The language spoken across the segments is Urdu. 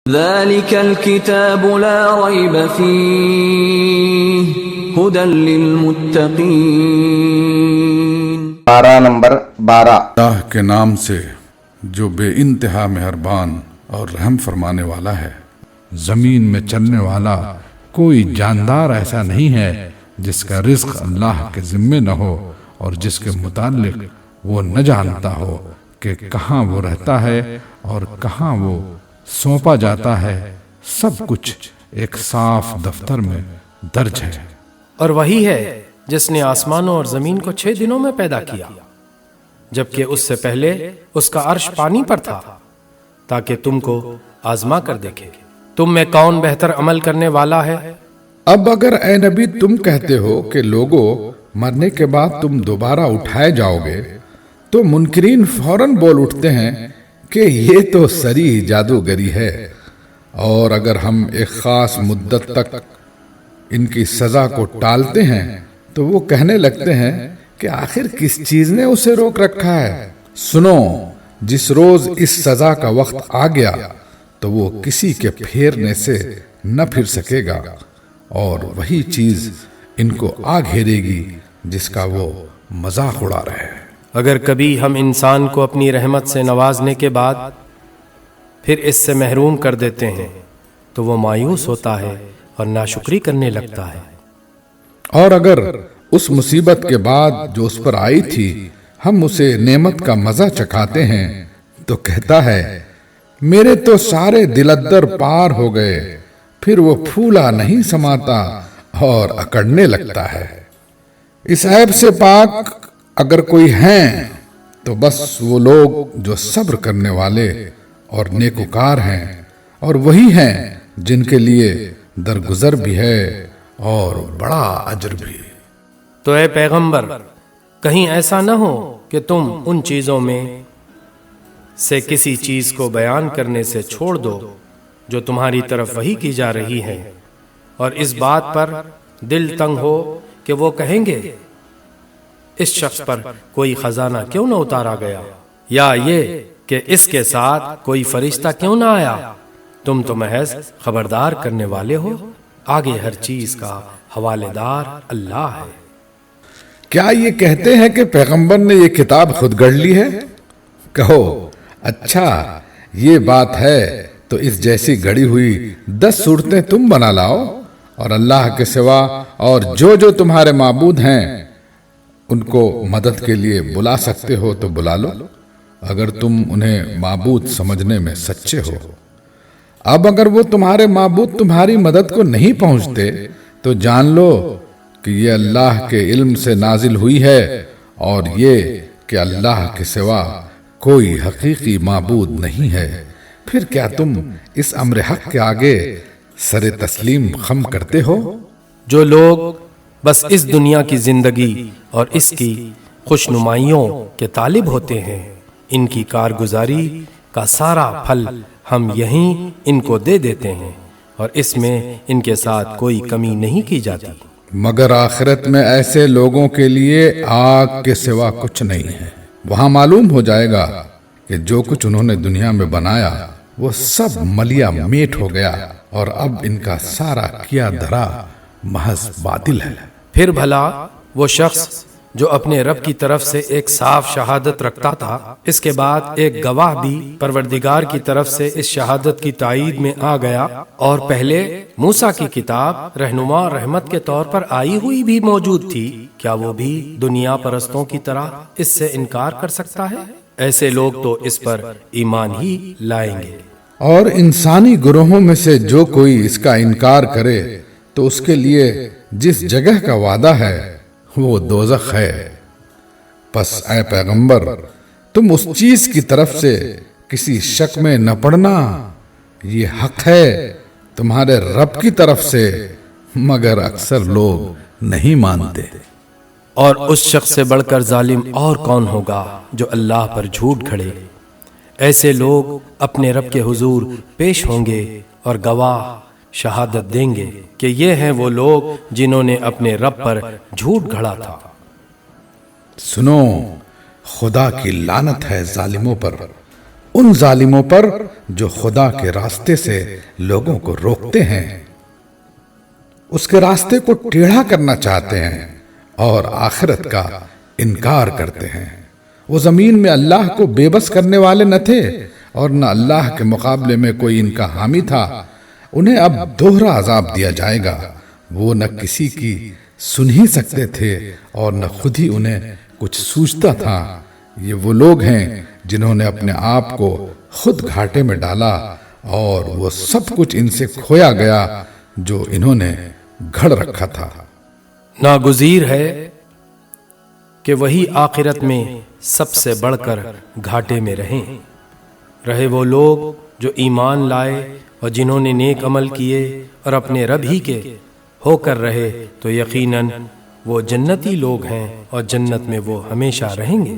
ذلك الكتاب لا ريب فيه هدى للمتقين۔ پارہ نمبر 12۔ اللہ کے نام سے جو بے انتہا مہربان اور رحم فرمانے والا ہے۔ زمین میں چلنے والا کوئی جاندار ایسا نہیں ہے جس کا رزق اللہ کے ذمے نہ ہو اور جس کے متعلق وہ نہ جانتا ہو کہ کہاں وہ رہتا ہے اور کہاں وہ سونپا جاتا ہے۔ سب کچھ ایک صاف دفتر میں درج ہے۔ اور وہی ہے جس نے آسمانوں اور زمین کو 6 دنوں میں پیدا کیا، جبکہ اس سے پہلے اس کا عرش پانی پر تھا، تاکہ تم کو آزما کر دیکھے تم میں کون بہتر عمل کرنے والا ہے۔ اب اگر اے نبی تم کہتے ہو کہ لوگوں مرنے کے بعد تم دوبارہ اٹھائے جاؤ گے، تو منکرین فوراً بول اٹھتے ہیں کہ یہ تو سری جادوگری ہے، اور اگر ہم ایک خاص مدت تک ان کی سزا کو ٹالتے ہیں تو وہ کہنے لگتے ہیں کہ آخر کس چیز نے اسے روک رکھا ہے۔ سنو، جس روز اس سزا کا وقت آ گیا تو وہ کسی کے پھیرنے سے نہ پھر سکے گا، اور وہی چیز ان کو آ گھیرے گی جس کا وہ مذاق اڑا رہے ہیں۔ اگر کبھی ہم انسان کو اپنی رحمت سے نوازنے کے بعد پھر اس سے محروم کر دیتے ہیں تو وہ مایوس ہوتا ہے اور ناشکری کرنے لگتا ہے۔ اور اگر اس مصیبت کے بعد جو اس پر آئی تھی ہم اسے نعمت کا مزہ چکھاتے ہیں تو کہتا ہے میرے تو سارے دلدر پار ہو گئے، پھر وہ پھولا نہیں سماتا اور اکڑنے لگتا ہے۔ اس عیب سے پاک اگر کوئی ہیں تو بس وہ لوگ جو صبر کرنے والے اور نیکوکار ہیں، اور وہی ہیں جن کے لیے درگزر بھی ہے اور بڑا اجر بھی۔ تو اے پیغمبر، کہیں ایسا نہ ہو کہ تم ان چیزوں میں سے کسی چیز کو بیان کرنے سے چھوڑ دو جو تمہاری طرف وحی کی جا رہی ہے، اور اس بات پر دل تنگ ہو کہ وہ کہیں گے اس شخص پر کوئی خزانہ کیوں نہ اتارا گیا، یا یہ کہ اس کے ساتھ کوئی فرشتہ کیوں نہ آیا۔ تم تو محض خبردار کرنے والے ہو، آگے ہر چیز کا حوالے دار اللہ ہے۔ کیا یہ کہتے ہیں کہ پیغمبر نے یہ کتاب خود گڑھ لی ہے؟ کہو اچھا یہ بات ہے تو اس جیسی گڑھی ہوئی 10 صورتیں تم بنا لاؤ، اور اللہ کے سوا اور جو تمہارے معبود ہیں ان کو مدد کے لیے بلا سکتے ہو تو بلا لو، اگر تم انہیں معبود سمجھنے میں سچے ہو۔ اب اگر وہ تمہارے معبود تمہاری مدد کو نہیں پہنچتے تو جان لو کہ یہ اللہ کے علم سے نازل ہوئی ہے، اور یہ کہ اللہ کے سوا کوئی حقیقی معبود نہیں ہے۔ پھر کیا تم اس امر حق کے آگے سر تسلیم خم کرتے ہو؟ جو لوگ بس اس دنیا کی زندگی اور اس کی خوشنمائیوں کے طالب ہوتے ہیں، ان کی کارگزاری کا سارا پھل ہم یہیں ان کو دے دیتے ہیں، اور اس میں ان کے ساتھ کوئی کمی نہیں کی جاتی۔ مگر آخرت میں ایسے لوگوں کے لیے آگ کے سوا کچھ نہیں ہے۔ وہاں معلوم ہو جائے گا کہ جو کچھ انہوں نے دنیا میں بنایا وہ سب ملیا میٹ ہو گیا، اور اب ان کا سارا کیا دھرا محض باطل ہے۔ پھر بھلا وہ شخص جو اپنے رب کی طرف سے ایک صاف شہادت رکھتا تھا، اس کے بعد ایک گواہ بھی پروردگار کی طرف سے اس شہادت کی تائید میں آ گیا، اور پہلے موسیٰ کی کتاب رہنما اور رحمت کے طور پر آئی ہوئی بھی موجود تھی، کیا وہ بھی دنیا پرستوں کی طرح اس سے انکار کر سکتا ہے؟ ایسے لوگ تو اس پر ایمان ہی لائیں گے۔ اور انسانی گروہوں میں سے جو کوئی اس کا انکار کرے تو اس کے لیے جس جگہ کا وعدہ ہے وہ دوزخ ہے۔ پس اے پیغمبر، تم اس چیز کی طرف سے کسی شک میں نہ پڑنا، یہ حق ہے تمہارے رب کی طرف سے، مگر اکثر لوگ نہیں مانتے۔ اور اس شخص سے بڑھ کر ظالم اور کون ہوگا جو اللہ پر جھوٹ کھڑے۔ ایسے لوگ اپنے رب کے حضور پیش ہوں گے اور گواہ شہادت دیں گے کہ یہ ہیں وہ لوگ جنہوں نے اپنے رب پر جھوٹ گھڑا تھا۔ سنو، خدا کی لعنت ہے ظالموں پر، ان ظالموں پر جو خدا کے راستے سے لوگوں کو روکتے ہیں، اس کے راستے کو ٹیڑھا کرنا چاہتے ہیں اور آخرت کا انکار کرتے ہیں۔ وہ زمین میں اللہ کو بے بس کرنے والے نہ تھے اور نہ اللہ کے مقابلے میں کوئی ان کا حامی تھا۔ انہیں اب دوہرا عذاب دیا جائے گا۔ وہ نہ کسی کی سن ہی سکتے تھے اور نہ خود ہی انہیں کچھ سوچتا تھا۔ یہ وہ لوگ ہیں جنہوں نے اپنے آپ کو خود گھاٹے میں ڈالا اور وہ سب کچھ ان سے کھویا گیا جو انہوں نے گھڑ رکھا تھا۔ ناگزیر ہے کہ وہی آخرت میں سب سے بڑھ کر گھاٹے میں رہے وہ لوگ جو ایمان لائے اور جنہوں نے نیک عمل کیے اور اپنے رب ہی کے ہو کر رہے، تو یقیناً وہ جنتی لوگ ہیں اور جنت میں وہ ہمیشہ رہیں گے۔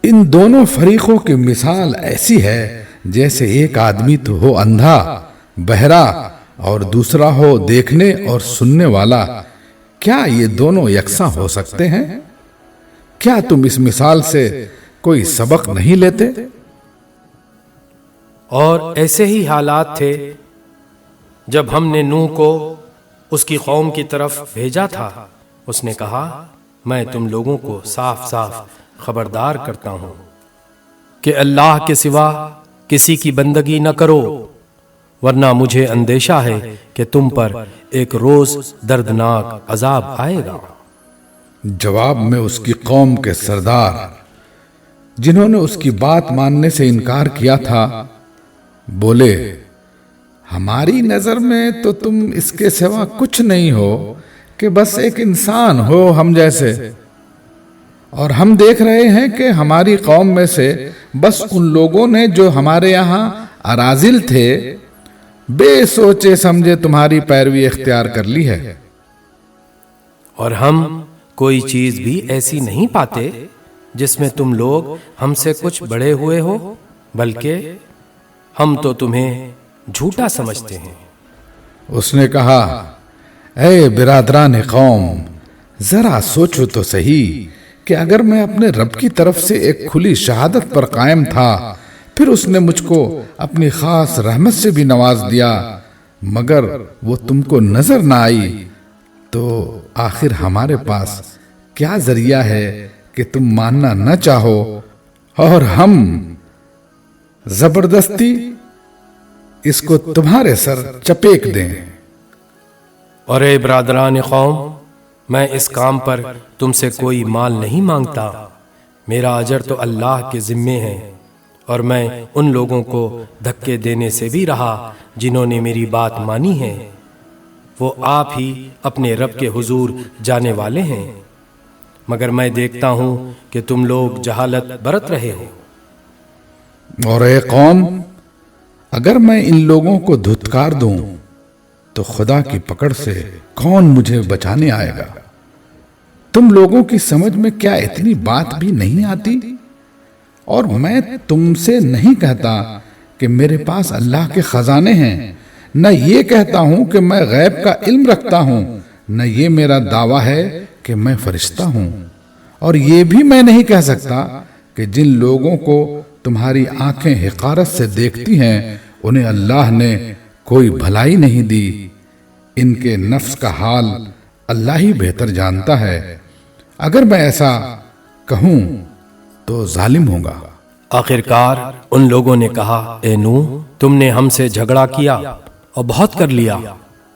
ان دونوں فریقوں کی مثال ایسی ہے جیسے ایک آدمی تو ہو اندھا بہرا اور دوسرا ہو دیکھنے اور سننے والا۔ کیا یہ دونوں یکساں ہو سکتے ہیں؟ کیا تم اس مثال سے کوئی سبق نہیں لیتے؟ اور ایسے ہی حالات تھے جب ہم نے نوح کو اس کی قوم کی طرف بھیجا تھا۔ اس نے کہا، میں تم لوگوں کو صاف صاف خبردار کرتا ہوں کہ اللہ کے سوا کسی کی بندگی نہ کرو، ورنہ مجھے اندیشہ ہے کہ تم پر ایک روز دردناک عذاب آئے گا۔ جواب میں اس کی قوم کے سردار جنہوں نے اس کی بات ماننے سے انکار کیا تھا بولے، ہماری نظر میں تو تم اس کے سوا کچھ نہیں ہو کہ بس ایک انسان ہو ہم جیسے، اور ہم دیکھ رہے ہیں کہ ہماری قوم میں سے بس ان لوگوں نے جو ہمارے یہاں اراذل تھے بے سوچے سمجھے تمہاری پیروی اختیار کر لی ہے۔ اور ہم کوئی چیز بھی ایسی نہیں پاتے جس میں تم لوگ ہم سے کچھ بڑے ہوئے ہو، بلکہ ہم تو تمہیں جھوٹا سمجھتے ہیں۔ اس نے کہا، اے برادران قوم، ذرا سوچو تو صحیح کہ اگر میں اپنے رب کی طرف سے ایک کھلی شہادت پر قائم تھا، پھر اس نے مجھ کو اپنی خاص رحمت سے بھی نواز دیا، مگر وہ تم کو نظر نہ آئی، تو آخر ہمارے پاس کیا ذریعہ ہے کہ تم ماننا نہ چاہو اور ہم زبردستی اس کو تمہارے سر چپیک دیں۔ اور اے برادران قوم، میں اس کام پر تم سے کوئی مال نہیں مانگتا، میرا اجر تو اللہ کے ذمے ہے، اور میں ان لوگوں کو دھکے دینے سے بھی رہا جنہوں نے میری بات مانی ہے۔ وہ آپ ہی اپنے رب کے حضور جانے والے ہیں، مگر میں دیکھتا ہوں کہ تم لوگ جہالت برت رہے ہو۔ اور اے قوم، اگر میں ان لوگوں کو دھتکار دوں تو خدا کی پکڑ سے کون مجھے بچانے آئے گا؟ تم لوگوں کی سمجھ میں کیا اتنی بات بھی نہیں آتی؟ اور میں تم سے نہیں کہتا کہ میرے پاس اللہ کے خزانے ہیں، نہ یہ کہتا ہوں کہ میں غیب کا علم رکھتا ہوں، نہ یہ میرا دعویٰ ہے کہ میں فرشتہ ہوں، اور یہ بھی میں نہیں کہہ سکتا کہ جن لوگوں کو تمہاری آنکھیں حقارت سے دیکھتی ہیں انہیں اللہ نے کوئی بھلائی نہیں دی۔ ان کے نفس کا حال اللہ ہی بہتر جانتا ہے۔ اگر میں ایسا کہوں تو ظالم ہوگا۔ آخرکار ان لوگوں نے کہا، اے نوح، تم نے ہم سے جھگڑا کیا اور بہت کر لیا،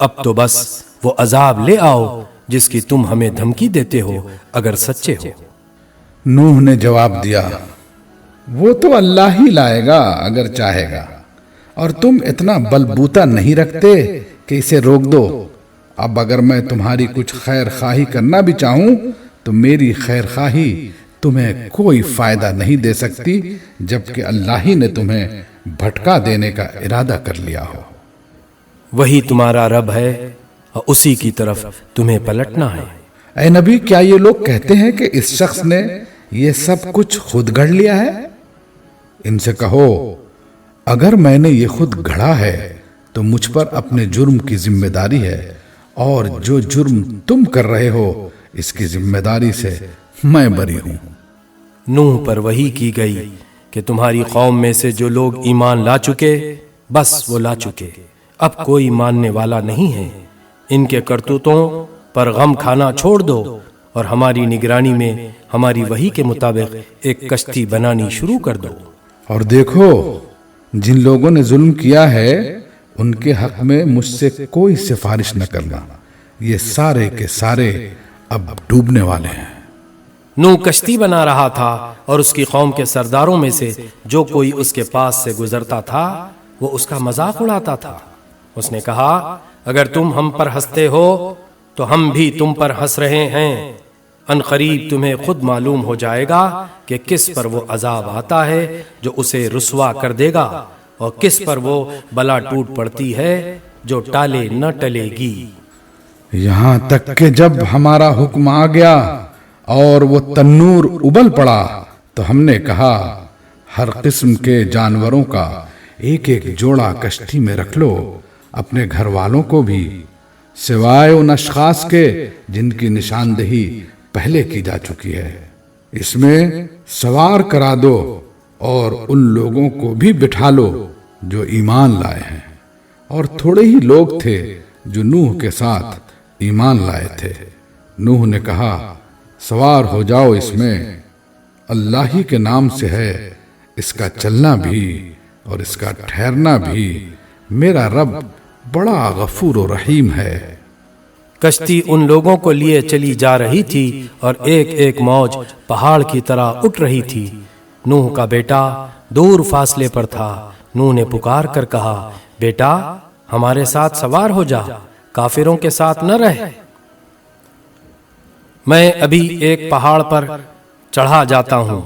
اب تو بس وہ عذاب لے آؤ جس کی تم ہمیں دھمکی دیتے ہو اگر سچے ہو۔ نوح نے جواب دیا، وہ تو اللہ ہی لائے گا اگر چاہے گا، اور تم اتنا بلبوتا نہیں رکھتے کہ اسے روک دو۔ اب اگر میں تمہاری کچھ خیر خواہی کرنا بھی چاہوں تو میری خیر خواہی تمہیں کوئی فائدہ نہیں دے سکتی جبکہ اللہ ہی نے تمہیں بھٹکا دینے کا ارادہ کر لیا ہو۔ وہی تمہارا رب ہے اور اسی کی طرف تمہیں پلٹنا ہے۔ اے نبی، کیا یہ لوگ کہتے ہیں کہ اس شخص نے یہ سب کچھ خود گھڑ لیا ہے؟ ان سے کہو، اگر میں نے یہ خود گھڑا ہے تو مجھ پر اپنے جرم کی ذمہ داری ہے، اور جو جرم تم کر رہے ہو اس کی ذمہ داری سے میں بری ہوں۔ نوح پر وحی کی گئی کہ تمہاری قوم میں سے جو لوگ ایمان لا چکے بس وہ لا چکے، اب کوئی ماننے والا نہیں ہے۔ ان کے کرتوتوں پر غم کھانا چھوڑ دو اور ہماری نگرانی میں ہماری وحی کے مطابق ایک کشتی بنانی شروع کر دو۔ اور دیکھو جن لوگوں نے ظلم کیا ہے ان کے حق میں مجھ سے کوئی سفارش نہ کرنا، یہ سارے کے سارے اب ڈوبنے والے ہیں۔ نوح کشتی بنا رہا تھا اور اس کی قوم کے سرداروں میں سے جو کوئی اس کے پاس سے گزرتا تھا وہ اس کا مذاق اڑاتا تھا۔ اس نے کہا اگر تم ہم پر ہنستے ہو تو ہم بھی تم پر ہنس رہے ہیں، ان قریب تمہیں خود معلوم ہو جائے گا کہ کس پر وہ عذاب آتا ہے جو اسے رسوا کر دے گا اور کس پر وہ بلا ٹوٹ پڑتی ہے جو ٹالے نہ ٹلے گی۔ یہاں تک کہ جب ہمارا حکم آ گیا اور وہ تنور ابل پڑا تو ہم نے کہا ہر قسم کے جانوروں کا ایک ایک جوڑا کشتی میں رکھ لو، اپنے گھر والوں کو بھی، سوائے ان اشخاص کے جن کی نشاندہی پہلے کی جا چکی ہے، اس میں سوار کرا دو اور ان لوگوں کو بھی بٹھا لو جو ایمان لائے ہیں۔ اور تھوڑے ہی لوگ تھے جو نوح کے ساتھ ایمان لائے تھے۔ نوح نے کہا سوار ہو جاؤ اس میں، اللہ ہی کے نام سے ہے اس کا چلنا بھی اور اس کا ٹھہرنا بھی، میرا رب بڑا غفور و رحیم ہے۔ کشتی ان لوگوں کو لیے چلی جا رہی تھی اور ایک ایک موج پہاڑ کی طرح اٹھ رہی تھی۔ نوح کا بیٹا دور فاصلے پر تھا۔ نوح نے پکار کر کہا بیٹا ہمارے ساتھ سوار ہو جا، کافروں کے ساتھ نہ رہ، میں ابھی ایک پہاڑ پر چڑھا جاتا ہوں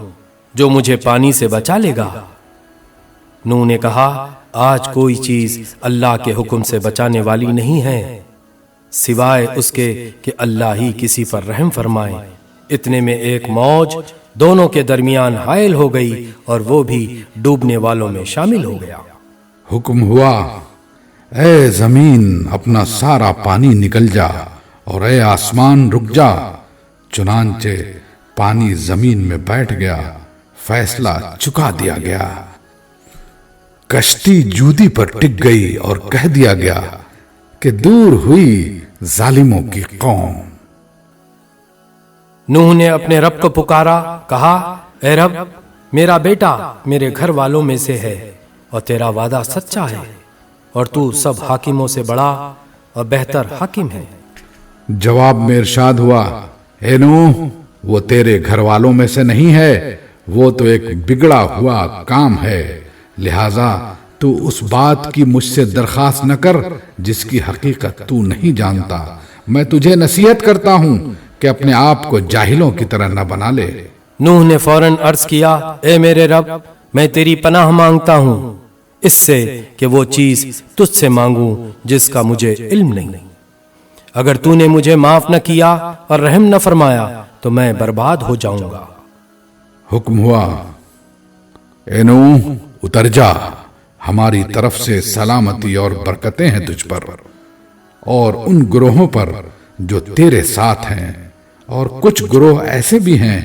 جو مجھے پانی سے بچا لے گا۔ نوح نے کہا آج کوئی چیز اللہ کے حکم سے بچانے والی نہیں ہے سوائے اس کے کہ اللہ ہی کسی پر رحم فرمائے۔ اتنے میں ایک موج دونوں کے درمیان حائل ہو گئی اور وہ بھی ڈوبنے والوں میں شامل ہو گیا۔ حکم ہوا اے زمین اپنا سارا پانی نکل جا اور اے آسمان رک جا، چنانچہ پانی زمین میں بیٹھ گیا، فیصلہ چکا دیا گیا۔ کشتی جودی پر ٹک گئی اور کہہ دیا گیا کہ دور ہوئی ظالموں کی قوم۔ نوح نے اپنے رب کو پکارا، کہا اے رب میرا بیٹا میرے گھر والوں میں سے ہے اور تیرا وعدہ سچا ہے اور تو سب حاکموں سے بڑا اور بہتر حاکم ہے۔ جواب میں ارشاد ہوا اے نوح وہ تیرے گھر والوں میں سے نہیں ہے، وہ تو ایک بگڑا ہوا کام ہے، لہذا تو اس بات کی مجھ سے درخواست نہ کر جس کی حقیقت تو نہیں جانتا۔ میں تجھے نصیحت کرتا ہوں کہ اپنے آپ کو جاہلوں کی طرح نہ بنا لے۔ نوح نے فوراً عرض کیا اے میرے رب میں تیری پناہ مانگتا ہوں اس سے کہ وہ چیز تجھ سے مانگوں جس کا مجھے علم نہیں، اگر تو نے مجھے معاف نہ کیا اور رحم نہ فرمایا تو میں برباد ہو جاؤں گا۔ حکم ہوا اے نوح اتر جا، ہماری طرف سے سلامتی اور برکتیں ہیں تجھ پر اور ان گروہوں پر جو تیرے ساتھ ہیں، اور کچھ گروہ ایسے بھی ہیں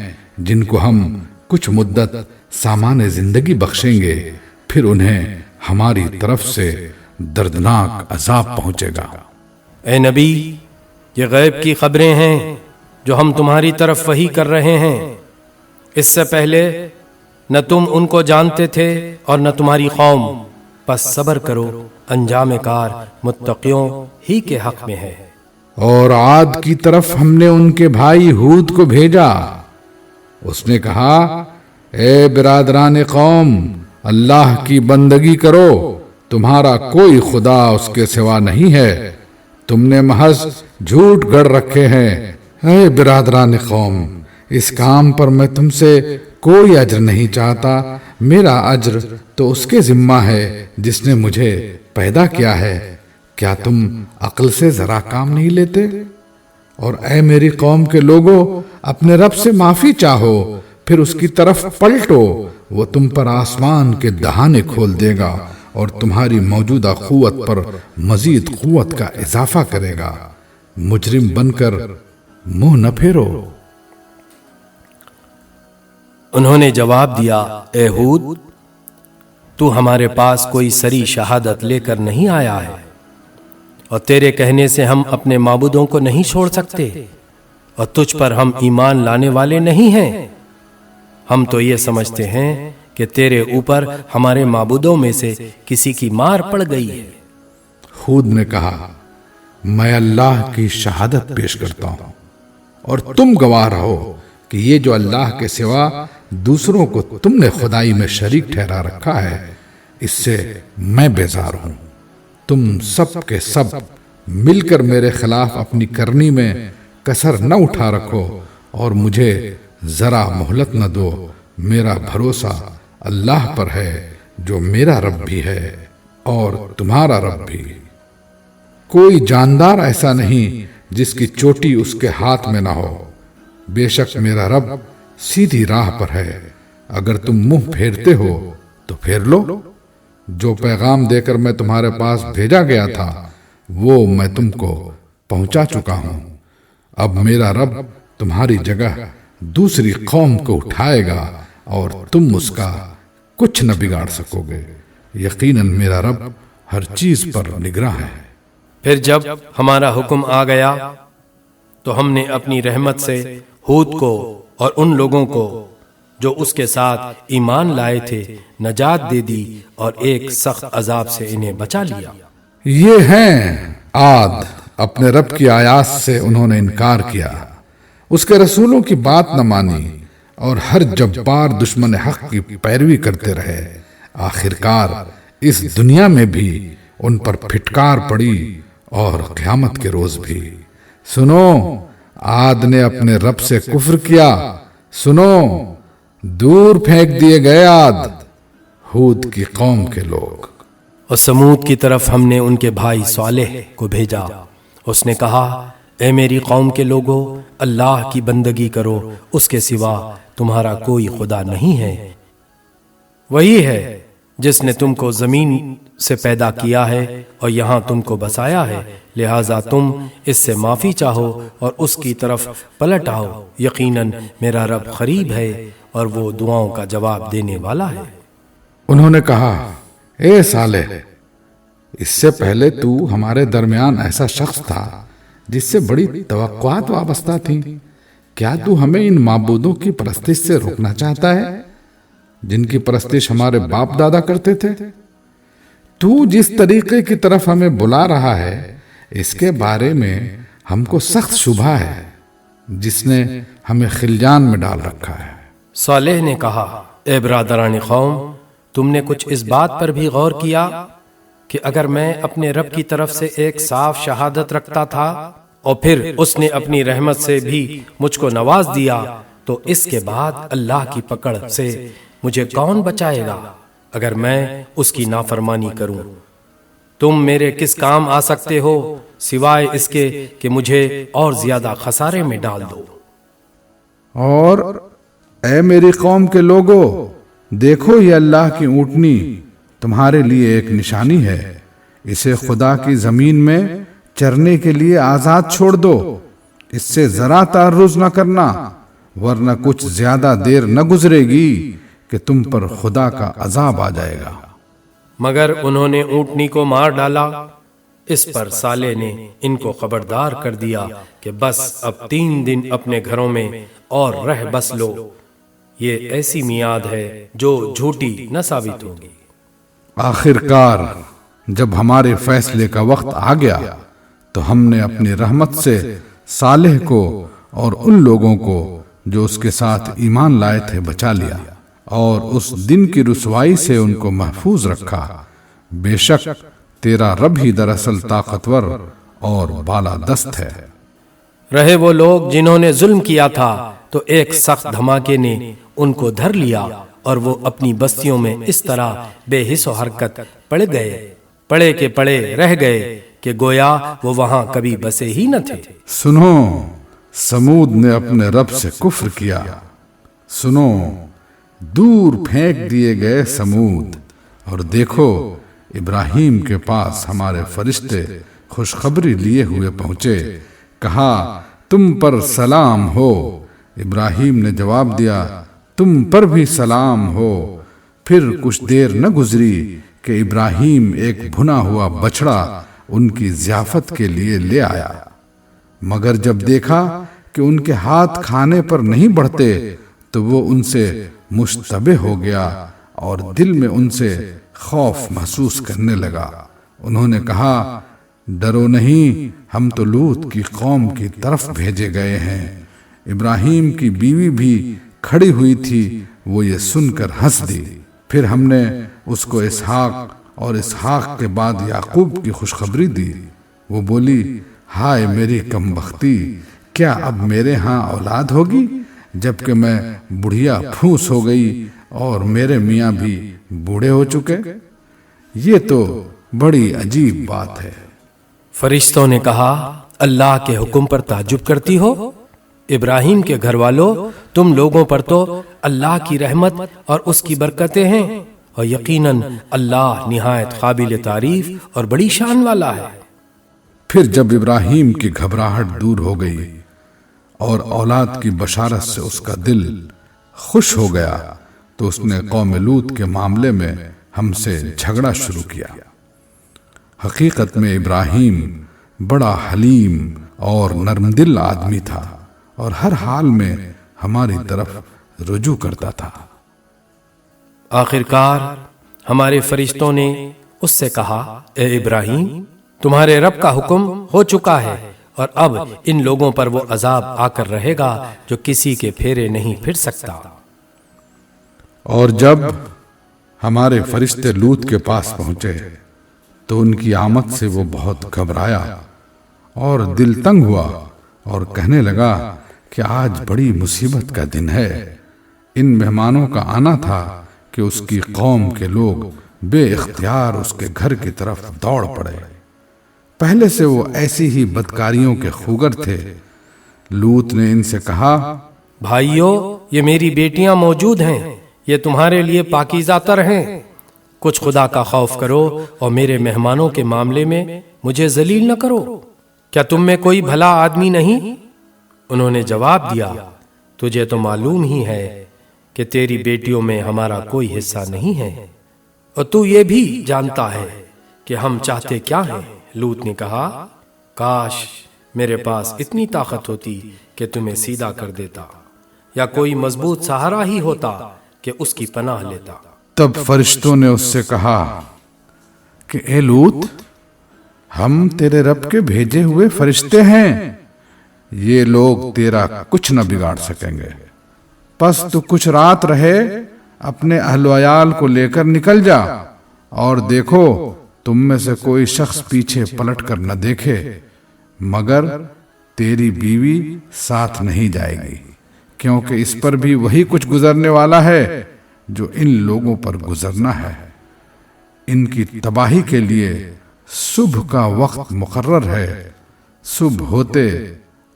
جن کو ہم کچھ مدت سامان زندگی بخشیں گے، پھر انہیں ہماری طرف سے دردناک عذاب پہنچے گا۔ اے نبی یہ غیب کی خبریں ہیں جو ہم تمہاری طرف وحی کر رہے ہیں، اس سے پہلے نہ تم ان کو جانتے تھے اور نہ تمہاری قوم، پس صبر کرو، انجام کار متقیوں ہی کے حق میں ہے۔ اور عاد کی طرف ہم نے ان کے بھائی ہود کو بھیجا، اس نے کہا اے برادران قوم اللہ کی بندگی کرو، تمہارا کوئی خدا اس کے سوا نہیں ہے، تم نے محض جھوٹ گڑ رکھے ہیں۔ اے برادران قوم اس کام پر میں تم سے کوئی اجر نہیں چاہتا، میرا اجر تو اس کے ذمہ ہے جس نے مجھے پیدا کیا ہے، کیا تم عقل سے ذرا کام نہیں لیتے؟ اور اے میری قوم کے لوگوں اپنے رب سے معافی چاہو، پھر اس کی طرف پلٹو، وہ تم پر آسمان کے دہانے کھول دے گا اور تمہاری موجودہ قوت پر مزید قوت کا اضافہ کرے گا، مجرم بن کر منہ نہ پھیرو۔ انہوں نے جواب دیا، اے ہود، تو ہمارے پاس کوئی سری شہادت لے کر نہیں آیا ہے، اور تیرے کہنے سے ہم اپنے معبودوں کو نہیں چھوڑ سکتے، اور تجھ پر ہم ایمان لانے والے نہیں ہیں۔ ہم تو یہ سمجھتے ہیں کہ تیرے اوپر ہمارے معبودوں میں سے کسی کی مار پڑ گئی ہے۔ ہود نے کہا، میں اللہ کی شہادت پیش کرتا ہوں اور تم گواہ رہو کہ یہ جو اللہ کے سوا دوسروں کو تم نے خدائی میں شریک ٹھہرا رکھا ہے، اس سے میں بیزار ہوں۔ تم سب کے سب مل کر میرے خلاف اپنی کرنی میں کسر نہ اٹھا رکھو اور مجھے ذرا مہلت نہ دو۔ میرا بھروسہ اللہ پر ہے جو میرا رب بھی ہے اور تمہارا رب بھی۔ کوئی جاندار ایسا نہیں جس کی چوٹی اس کے ہاتھ میں نہ ہو۔ بے شک میرا رب سیدھی راہ پر ہے، اگر تم منہ پھیرتے ہو تو پھیر لو۔ جو پیغام دے کر میں تمہارے پاس بھیجا گیا تھا وہ میں تم کو پہنچا چکا ہوں۔ اب میرا رب تمہاری جگہ دوسری قوم کو اٹھائے گا اور تم اس کا کچھ نہ بگاڑ سکو گے۔ یقیناً میرا رب ہر چیز پر نگراں ہے۔ پھر جب ہمارا حکم آ گیا تو ہم نے اپنی رحمت سے ہود کو اور ان لوگوں کو جو اس کے ساتھ ایمان لائے تھے نجات دے دی اور ایک سخت عذاب سے انہیں بچا لیا۔ یہ ہیں عاد، اپنے رب کی آیات سے انہوں نے انکار کیا، اس کے رسولوں کی بات نہ مانی اور ہر جبار دشمن حق کی پیروی کرتے رہے۔ آخرکار اس دنیا میں بھی ان پر پھٹکار پڑی اور قیامت کے روز بھی۔ سنو، عاد نے اپنے رب سے کفر کیا، سنو، دور پھینک دیے گئے عاد، ہود کی قوم کے لوگ۔ اور سمود کی طرف ہم نے ان کے بھائی صالح کو بھیجا، اس نے کہا، اے میری قوم کے لوگوں، اللہ کی بندگی کرو، اس کے سوا تمہارا کوئی خدا نہیں ہے۔ وہی ہے جس نے تم کو زمین سے پیدا کیا ہے اور یہاں تم کو بسایا ہے، لہٰذا تم اس سے معافی چاہو اور اس کی طرف پلٹ آؤ۔ یقیناً میرا رب قریب ہے اور وہ دعاؤں کا جواب دینے والا ہے۔ انہوں نے کہا، اے صالح، اس سے پہلے تو ہمارے درمیان ایسا شخص تھا جس سے بڑی توقعات وابستہ تھیں۔ کیا تو ہمیں ان معبودوں کی پرستش سے روکنا چاہتا ہے جن کی پرستش ہمارے باپ دادا کرتے تھے؟ تو جس طریقے کی طرف ہمیں بلا رہا ہے اس کے بارے میں ہم کو سخت شبہ ہے، جس نے ہمیں خلجان میں ڈال رکھا ہے۔ صالح نے کہا، اے برادران قوم، تم نے کچھ اس بات پر بھی غور کیا کہ اگر میں اپنے رب کی طرف سے ایک صاف شہادت رکھتا تھا اور پھر اس نے اپنی رحمت سے بھی مجھ کو نواز دیا تو اس کے بعد اللہ کی پکڑ سے مجھے کون بچائے گا اگر میں اس کی نافرمانی کروں؟ تم میرے کس کام آ سکتے ہو سوائے اس کے کہ مجھے اور زیادہ خسارے میں ڈال دو۔ اور اے میری قوم کے لوگوں، دیکھو یہ اللہ کی اونٹنی تمہارے لیے ایک نشانی ہے، اسے خدا کی زمین میں چرنے کے لیے آزاد چھوڑ دو، اس سے ذرا تعرض نہ کرنا، ورنہ کچھ زیادہ دیر نہ گزرے گی کہ تم پر خدا کا عذاب آ جائے گا۔ مگر انہوں نے اونٹنی کو مار ڈالا۔ اس پر صالح نے ان کو خبردار کر دیا کہ بس اب 3 دن اپنے گھروں میں اور رہ بس لو، یہ ایسی میعاد ہے جو جھوٹی نہ ثابت ہوگی۔ آخرکار جب ہمارے فیصلے کا وقت آ گیا تو ہم نے اپنی رحمت سے صالح کو اور ان لوگوں کو جو اس کے ساتھ ایمان لائے تھے بچا لیا اور اس دن کی رسوائی سے ان کو محفوظ رکھا۔ بے شک تیرا رب ہی دراصل طاقتور اور بالا دست ہے۔ رہے وہ لوگ جنہوں نے ظلم کیا تھا تو ایک سخت دھماکے نے ان کو دھر لیا اور وہ اپنی بستیوں میں اس طرح بے حس و حرکت پڑے کے پڑے رہ گئے کہ گویا وہ وہاں کبھی بسے ہی نہ تھے۔ سنو، سمود نے اپنے رب سے کفر کیا، سنو، دور پھینک دیے گئے سمود، اور دیکھو ابراہیم کے پاس ہمارے فرشتے خوشخبری لیے ہوئے پہنچے، کہا تم پر سلام ہو۔ ابراہیم نے جواب دیا، تم پر بھی سلام ہو۔ پھر کچھ دیر نہ گزری کہ ابراہیم ایک بھنا ہوا بچڑا ان کی ضیافت کے لیے لے آیا، مگر جب دیکھا کہ ان کے ہاتھ کھانے پر نہیں بڑھتے تو وہ ان سے مشتبہ ہو گیا اور دل میں ان سے خوف محسوس کرنے لگا۔ انہوں نے کہا، ڈرو نہیں، ہم تو لوط کی قوم کی طرف بھیجے گئے ہیں۔ ابراہیم کی بیوی بھی کھڑی ہوئی تھی، وہ یہ سن کر ہنس دی۔ پھر ہم نے اس کو اسحاق اور اسحاق کے بعد یعقوب کی خوشخبری دی۔ وہ بولی، ہائے میری کم بختی، کیا اب میرے ہاں اولاد ہوگی جبکہ میں بڑھیا پھوس ہو گئی اور میرے میاں بھی بوڑھے ہو چکے؟ یہ تو بڑی عجیب بات ہے۔ فرشتوں نے کہا، اللہ کے حکم پر تعجب کرتی ہو؟ ابراہیم کے گھر والوں، تم لوگوں پر تو اللہ کی رحمت اور اس کی برکتیں ہیں، اور یقیناً اللہ نہایت قابل تعریف اور بڑی شان والا ہے۔ پھر جب ابراہیم کی گھبراہٹ دور ہو گئی اور اولاد کی بشارت سے اس کا دل خوش ہو گیا تو اس نے قوم لوط کے معاملے میں ہم سے جھگڑا شروع کیا۔ حقیقت میں ابراہیم بڑا حلیم اور نرم دل آدمی تھا اور ہر حال میں ہماری طرف رجوع کرتا تھا۔ آخرکار ہمارے فرشتوں نے اس سے کہا، اے ابراہیم، تمہارے رب کا حکم ہو چکا ہے اور اب ان لوگوں پر وہ عذاب آ کر رہے گا جو کسی کے پھیرے نہیں پھر سکتا۔ اور جب ہمارے فرشتے لوط کے پاس پہنچے تو ان کی آمد سے وہ بہت گھبرایا اور دل تنگ ہوا اور کہنے لگا کہ آج بڑی مصیبت کا دن ہے۔ ان مہمانوں کا آنا تھا کہ اس کی قوم کے لوگ بے اختیار اس کے گھر کی طرف دوڑ پڑے۔ پہلے سے وہ ایسی ہی بدکاریوں کے خوگر تھے۔ لوط نے ان سے کہا، بھائیو، یہ میری بیٹیاں موجود ہیں، یہ تمہارے لیے پاکیزہ تر ہیں، کچھ خدا کا خوف کرو اور میرے مہمانوں کے معاملے میں مجھے ذلیل نہ کرو۔ کیا تم میں کوئی بھلا آدمی نہیں؟ انہوں نے جواب دیا، تجھے تو معلوم ہی ہے کہ تیری بیٹیوں میں ہمارا کوئی حصہ نہیں ہے، اور تو یہ بھی جانتا ہے کہ ہم چاہتے کیا ہیں۔ لوط نے کہا، کاش میرے پاس اتنی طاقت ہوتی کہ تمہیں سیدھا کر دیتا، یا کوئی مضبوط سہارا ہی ہوتا کہ اس کی پناہ لیتا۔ تب فرشتوں نے اس سے کہا کہ اے لوط، ہم تیرے رب کے بھیجے ہوئے فرشتے ہیں، یہ لوگ تیرا کچھ نہ بگاڑ سکیں گے، پس تو کچھ رات رہے، اپنے اہل و عیال کو لے کر نکل جا، اور دیکھو تم میں سے کوئی شخص پیچھے پلٹ کر نہ دیکھے، مگر تیری بیوی ساتھ نہیں جائے گی، کیونکہ اس پر بھی وہی کچھ گزرنے والا ہے جو ان لوگوں پر گزرنا ہے۔ ان کی تباہی کے لیے صبح کا وقت مقرر ہے، صبح ہوتے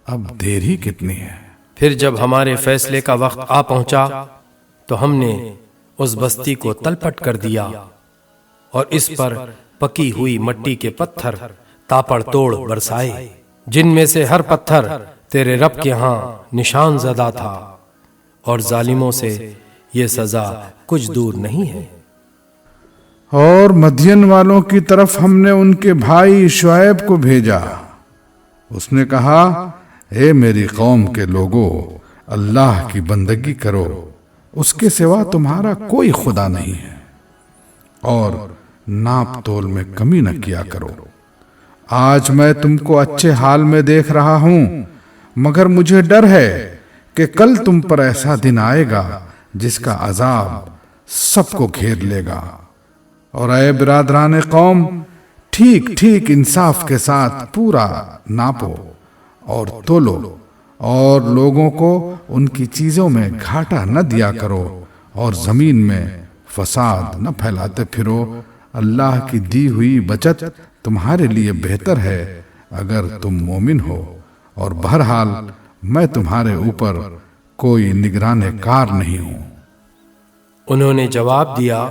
اب دیر ہی کتنی ہے۔ پھر جب ہمارے فیصلے کا وقت آ پہنچا تو ہم نے اس بستی کو تلپٹ کر دیا اور اس پر پکی ہوئی مٹی کے پتھر تاپڑ توڑ برسائے، جن میں سے ہر پتھر تیرے رب کے ہاں نشان زدہ تھا، اور ظالموں سے یہ سزا کچھ دور نہیں ہے۔ اور مدین والوں کی طرف ہم نے ان کے بھائی شعیب کو بھیجا۔ اس نے کہا، اے میری قوم کے لوگو، اللہ کی بندگی کرو، اس کے سوا تمہارا کوئی خدا نہیں ہے، اور ناپ تول میں کمی نہ کیا کرو۔ آج میں تم کو اچھے حال میں دیکھ رہا ہوں، مگر مجھے ڈر ہے کہ کل تم پر ایسا دن آئے گا جس کا عذاب سب کو گھیر لے گا۔ اور اے برادران قوم، ٹھیک ٹھیک انصاف کے ساتھ پورا ناپو اور تولو، اور لوگوں کو ان کی چیزوں میں گھاٹا نہ دیا کرو، اور زمین میں فساد نہ پھیلاتے پھرو۔ اللہ کی دی ہوئی بچت تمہارے لیے بہتر ہے اگر تم مومن ہو، اور بہرحال میں تمہارے اوپر کوئی نگران کار نہیں ہوں۔ انہوں نے جواب دیا،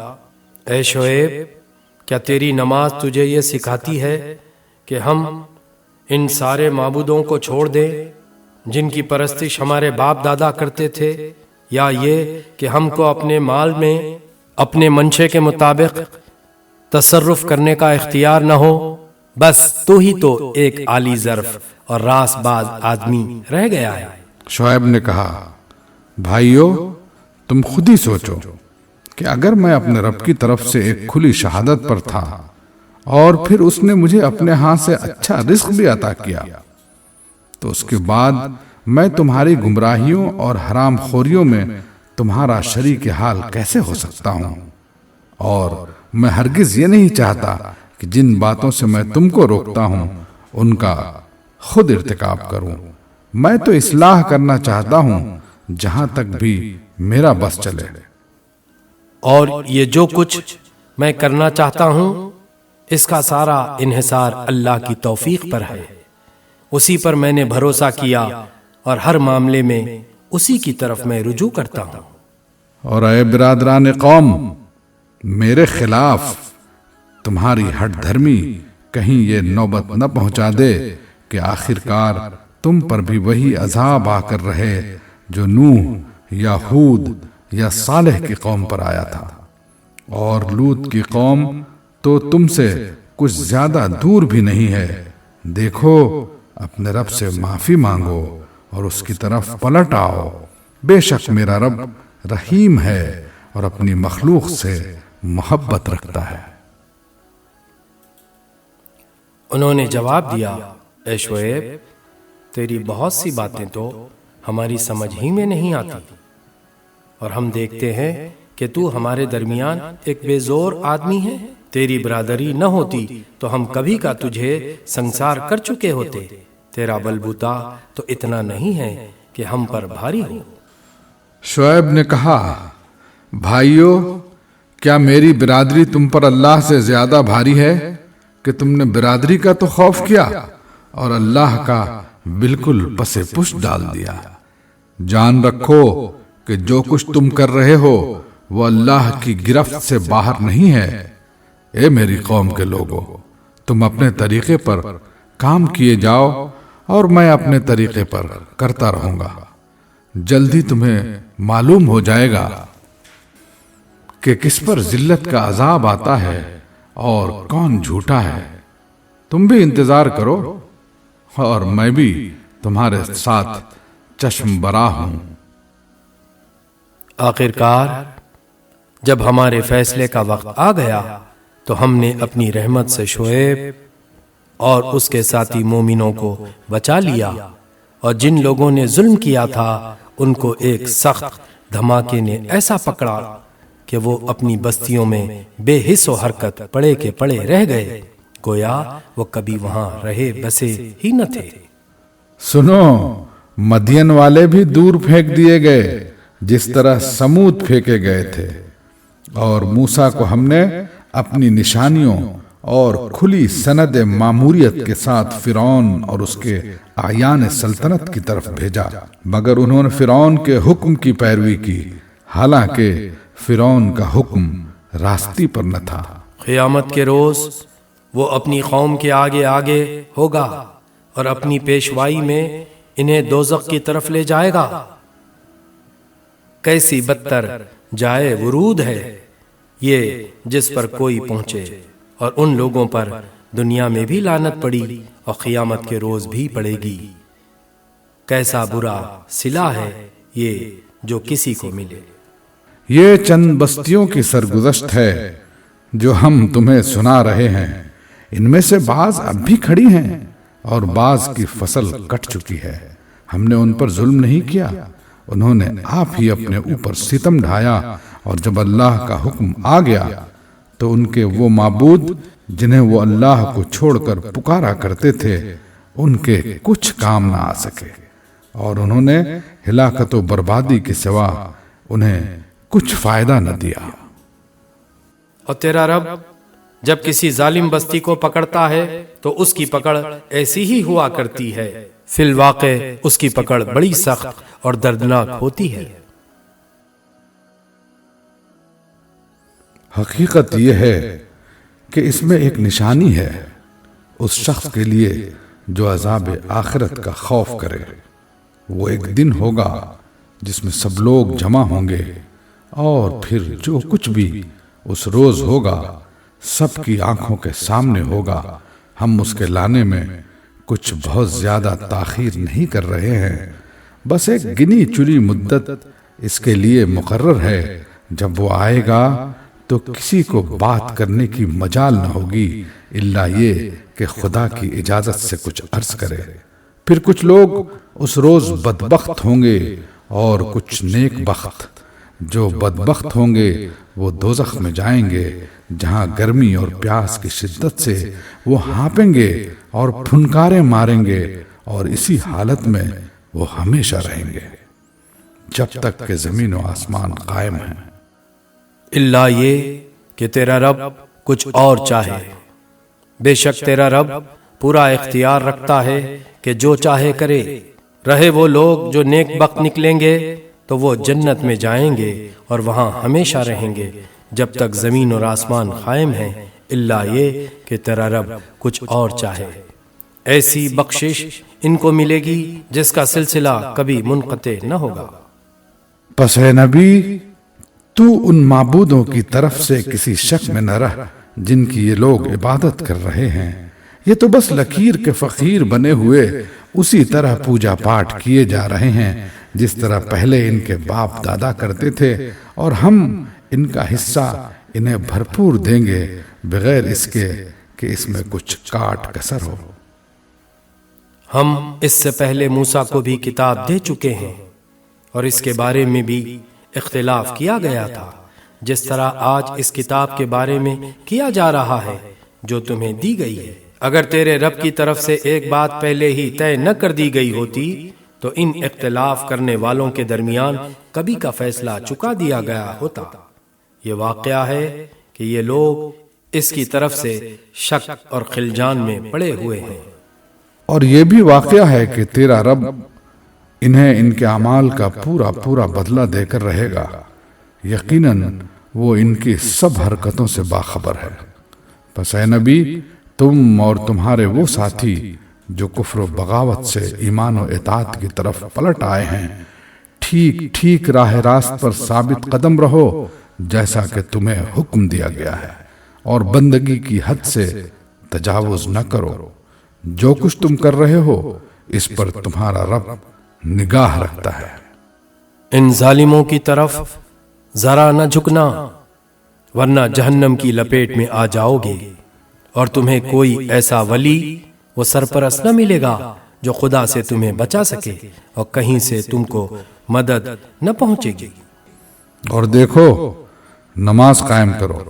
اے شعیب، کیا تیری نماز تجھے یہ سکھاتی ہے کہ ہم ان سارے معبودوں کو چھوڑ دیں جن کی پرستش ہمارے باپ دادا کرتے تھے، یا یہ کہ ہم کو اپنے مال میں اپنے منشے کے مطابق تصرف کرنے کا اختیار نہ ہو؟ بس تو ہی تو ایک عالی ظرف اور راست باز آدمی رہ گیا ہے۔ شعیب نے کہا، بھائیو تم خود ہی سوچو کہ اگر میں اپنے رب کی طرف سے ایک کھلی شہادت پر تھا اور پھر اس نے مجھے اپنے ہاں سے اچھا رزق بھی عطا کیا، تو اس کے بعد میں تمہاری گمراہیوں اور حرام خوریوں میں تمہارا شریک حال کیسے ہو سکتا ہوں؟ اور میں ہرگز یہ نہیں چاہتا کہ جن باتوں سے میں تم کو روکتا ہوں ان کا خود ارتکاب کروں۔ میں تو اصلاح کرنا چاہتا ہوں جہاں تک بھی میرا بس چلے۔ اور یہ جو کچھ میں کرنا چاہتا ہوں اس کا سارا انحصار اللہ کی توفیق پر ہے۔ اسی پر میں نے بھروسہ کیا اور ہر معاملے میں اسی کی طرف میں رجوع کرتا ہوں۔ اور اے برادران قوم، میرے خلاف تمہاری ہٹ دھرمی کہیں یہ نوبت نہ پہنچا دے کہ آخر کار تم پر بھی وہی عذاب آ کر رہے جو نوح یا ہود یا صالح کی قوم پر آیا تھا۔ اور لوط کی قوم تو تم سے کچھ زیادہ دور بھی نہیں ہے۔ دیکھو اپنے رب سے معافی مانگو اور اس کی طرف پلٹ آؤ، بے شک میرا رب رحیم ہے اور اپنی مخلوق سے محبت رکھتا ہے۔ انہوں نے جواب دیا، اے شعیب تیری بہت سی باتیں تو ہماری سمجھ ہی میں نہیں آتی، اور ہم دیکھتے ہیں کہ تو ہمارے درمیان ایک بے زور آدمی ہے۔ تیری برادری نہ ہوتی تو ہم کبھی کا تجھے سنسار کر چکے ہوتے۔ تیرا بلبوتا تو اتنا نہیں ہے کہ ہم پر بھاری ہو۔ شعیب نے کہا، بھائیو کیا میری برادری تم پر اللہ سے زیادہ بھاری ہے کہ تم نے برادری کا تو خوف کیا اور اللہ کا بالکل پس پش ڈال دیا؟ جان رکھو کہ جو کچھ تم کر رہے ہو وہ اللہ کی گرفت سے باہر نہیں ہے۔ اے میری قوم کے لوگو، تم اپنے طریقے پر کام کیے جاؤ اور میں اپنے طریقے پر کرتا رہوں گا۔ جلدی تمہیں معلوم ہو جائے گا کہ کس پر ذلت کا عذاب آتا ہے اور کون جھوٹا ہے۔ تم بھی انتظار کرو اور میں بھی تمہارے ساتھ چشم برا ہوں۔ آخرکار جب ہمارے فیصلے کا وقت آ گیا تو ہم نے اپنی رحمت سے شعیب اور اس کے ساتھی مومنوں کو بچا لیا، اور جن لوگوں نے ظلم کیا تھا ان کو ایک سخت دھماکے نے ایسا پکڑا کہ وہ اپنی بستیوں میں بے حس و حرکت پڑے کے پڑے رہ گئے، گویا وہ کبھی وہاں رہے بسے ہی نہ تھے۔ سنو، مدین والے بھی دور پھینک دیے گئے جس طرح سمود پھینکے گئے تھے، اور موسیٰ کو ہم نے اپنی نشانیوں اور کھلی سند ماموریت کے ساتھ فرعون اور اس کے اعیان سلطنت کی طرف بھیجا، مگر انہوں نے فرعون کے حکم کی پیروی کی، حالانکہ فرعون کا حکم راستی پر نہ تھا۔ قیامت کے روز وہ اپنی قوم کے آگے آگے ہوگا اور اپنی پیشوائی میں انہیں دوزخ کی طرف لے جائے گا۔ کیسی بدتر جائے ورود ہے یہ جس پر کوئی پہنچے، اور ان لوگوں پر دنیا میں بھی لعنت پڑی اور قیامت کے روز بھی پڑے گی۔ کیسا برا صلہ ہے یہ جو کسی کو ملے۔ یہ چند بستیوں کی سرگزشت ہے جو ہم تمہیں سنا رہے ہیں، ان میں سے بعض اب بھی کھڑی ہیں اور بعض کی فصل کٹ چکی ہے۔ ہم نے ان پر ظلم نہیں کیا، انہوں نے آپ ہی اپنے اوپر ستم ڈھایا، اور جب اللہ کا حکم آ گیا تو ان کے وہ معبود جنہیں وہ اللہ کو چھوڑ کر پکارا کرتے تھے ان کے کچھ کام نہ آ سکے، اور انہوں نے ہلاکت و بربادی کے سوا انہیں کچھ فائدہ نہ دیا۔ اور تیرا رب جب کسی ظالم بستی کو پکڑتا ہے تو اس کی پکڑ ایسی ہی ہوا کرتی ہے، فی الواقع اس کی پکڑ بڑی سخت اور دردناک ہوتی ہے۔ حقیقت یہ ہے کہ اس میں ایک نشانی ہے اس شخص کے لیے جو عذاب آخرت کا خوف کرے۔ وہ ایک دن ہوگا جس میں سب لوگ جمع ہوں گے، اور پھر جو کچھ بھی اس روز ہوگا سب کی آنکھوں کے سامنے ہوگا۔ ہم اس کے لانے میں کچھ بہت زیادہ تاخیر نہیں کر رہے ہیں، بس ایک گنی چنی مدت اس کے لیے مقرر ہے۔ جب وہ آئے گا تو کسی کو بات کرنے کی مجال نہ ہوگی الا یہ کہ خدا کی اجازت سے کچھ عرض کرے۔ پھر کچھ لوگ اس روز بدبخت ہوں گے اور کچھ نیک بخت۔ جو بدبخت ہوں گے وہ دوزخ میں جائیں گے، جہاں گرمی اور پیاس کی شدت سے وہ ہانپیں گے اور پھنکارے ماریں گے، اور اسی حالت میں وہ ہمیشہ رہیں گے جب تک کہ زمین و آسمان قائم ہیں، الا یہ کہ تیرا رب کچھ اور چاہے۔ بے شک تیرا رب پورا اختیار رکھتا ہے کہ جو چاہے کرے۔ رہے وہ لوگ جو نیک بخت نکلیں گے تو وہ جنت میں جائیں گے اور وہاں ہمیشہ رہیں گے جب تک زمین اور آسمان قائم ہیں، الا یہ کہ تیرا رب کچھ اور چاہے۔ ایسی بخشش ان کو ملے گی جس کا سلسلہ کبھی منقطع نہ ہوگا۔ پس اے نبی، تو ان معبودوں کی طرف سے کسی شک میں نہ رہ جن کی یہ لوگ عبادت کر رہے ہیں۔ یہ تو بس لکیر کے فقیر بنے ہوئے اسی طرح پوجا پاٹ کیے جا رہے ہیں جس طرح پہلے ان کے باپ دادا کرتے تھے، اور ہم ان کا حصہ انہیں بھرپور دیں گے بغیر اس کے کہ اس میں کچھ کاٹ کسر ہو۔ ہم اس سے پہلے موسیٰ کو بھی کتاب دے چکے ہیں اور اس کے بارے میں بھی اختلاف کیا گیا تھا، جس طرح آج اس کتاب کے بارے میں کیا جا رہا ہے جو تمہیں دی گئی ہے۔ اگر تیرے رب کی طرف سے ایک بات پہلے ہی طے نہ کر دی گئی ہوتی تو ان اختلاف کرنے والوں کے درمیان کبھی کا فیصلہ چکا دیا گیا ہوتا۔ یہ واقعہ ہے کہ یہ لوگ اس کی طرف سے شک اور خلجان میں پڑے ہوئے ہیں۔ اور یہ بھی واقعہ ہے کہ تیرا رب انہیں ان کے اعمال کا پورا پورا بدلہ دے کر رہے گا۔ یقیناً وہ ان کی سب حرکتوں سے باخبر ہے۔ پس اے نبی، تم اور تمہارے وہ ساتھی جو کفر و بغاوت سے ایمان و اطاعت کی طرف پلٹ آئے ہیں، ٹھیک ٹھیک راہ راست پر ثابت قدم رہو جیسا کہ تمہیں حکم دیا گیا ہے، اور بندگی کی حد سے تجاوز نہ کرو۔ جو کچھ تم کر رہے ہو اس پر تمہارا رب نگاہ رکھتا ہے۔ ان ظالموں کی طرف ذرا نہ جھکنا، ورنہ جہنم کی لپیٹ میں آ جاؤ گے، اور تمہیں کوئی ایسا ولی و سرپرست نہ ملے گا جو خدا سے تمہیں بچا سکے، اور کہیں سے تم کو مدد نہ پہنچے گی۔ اور دیکھو، نماز قائم کرو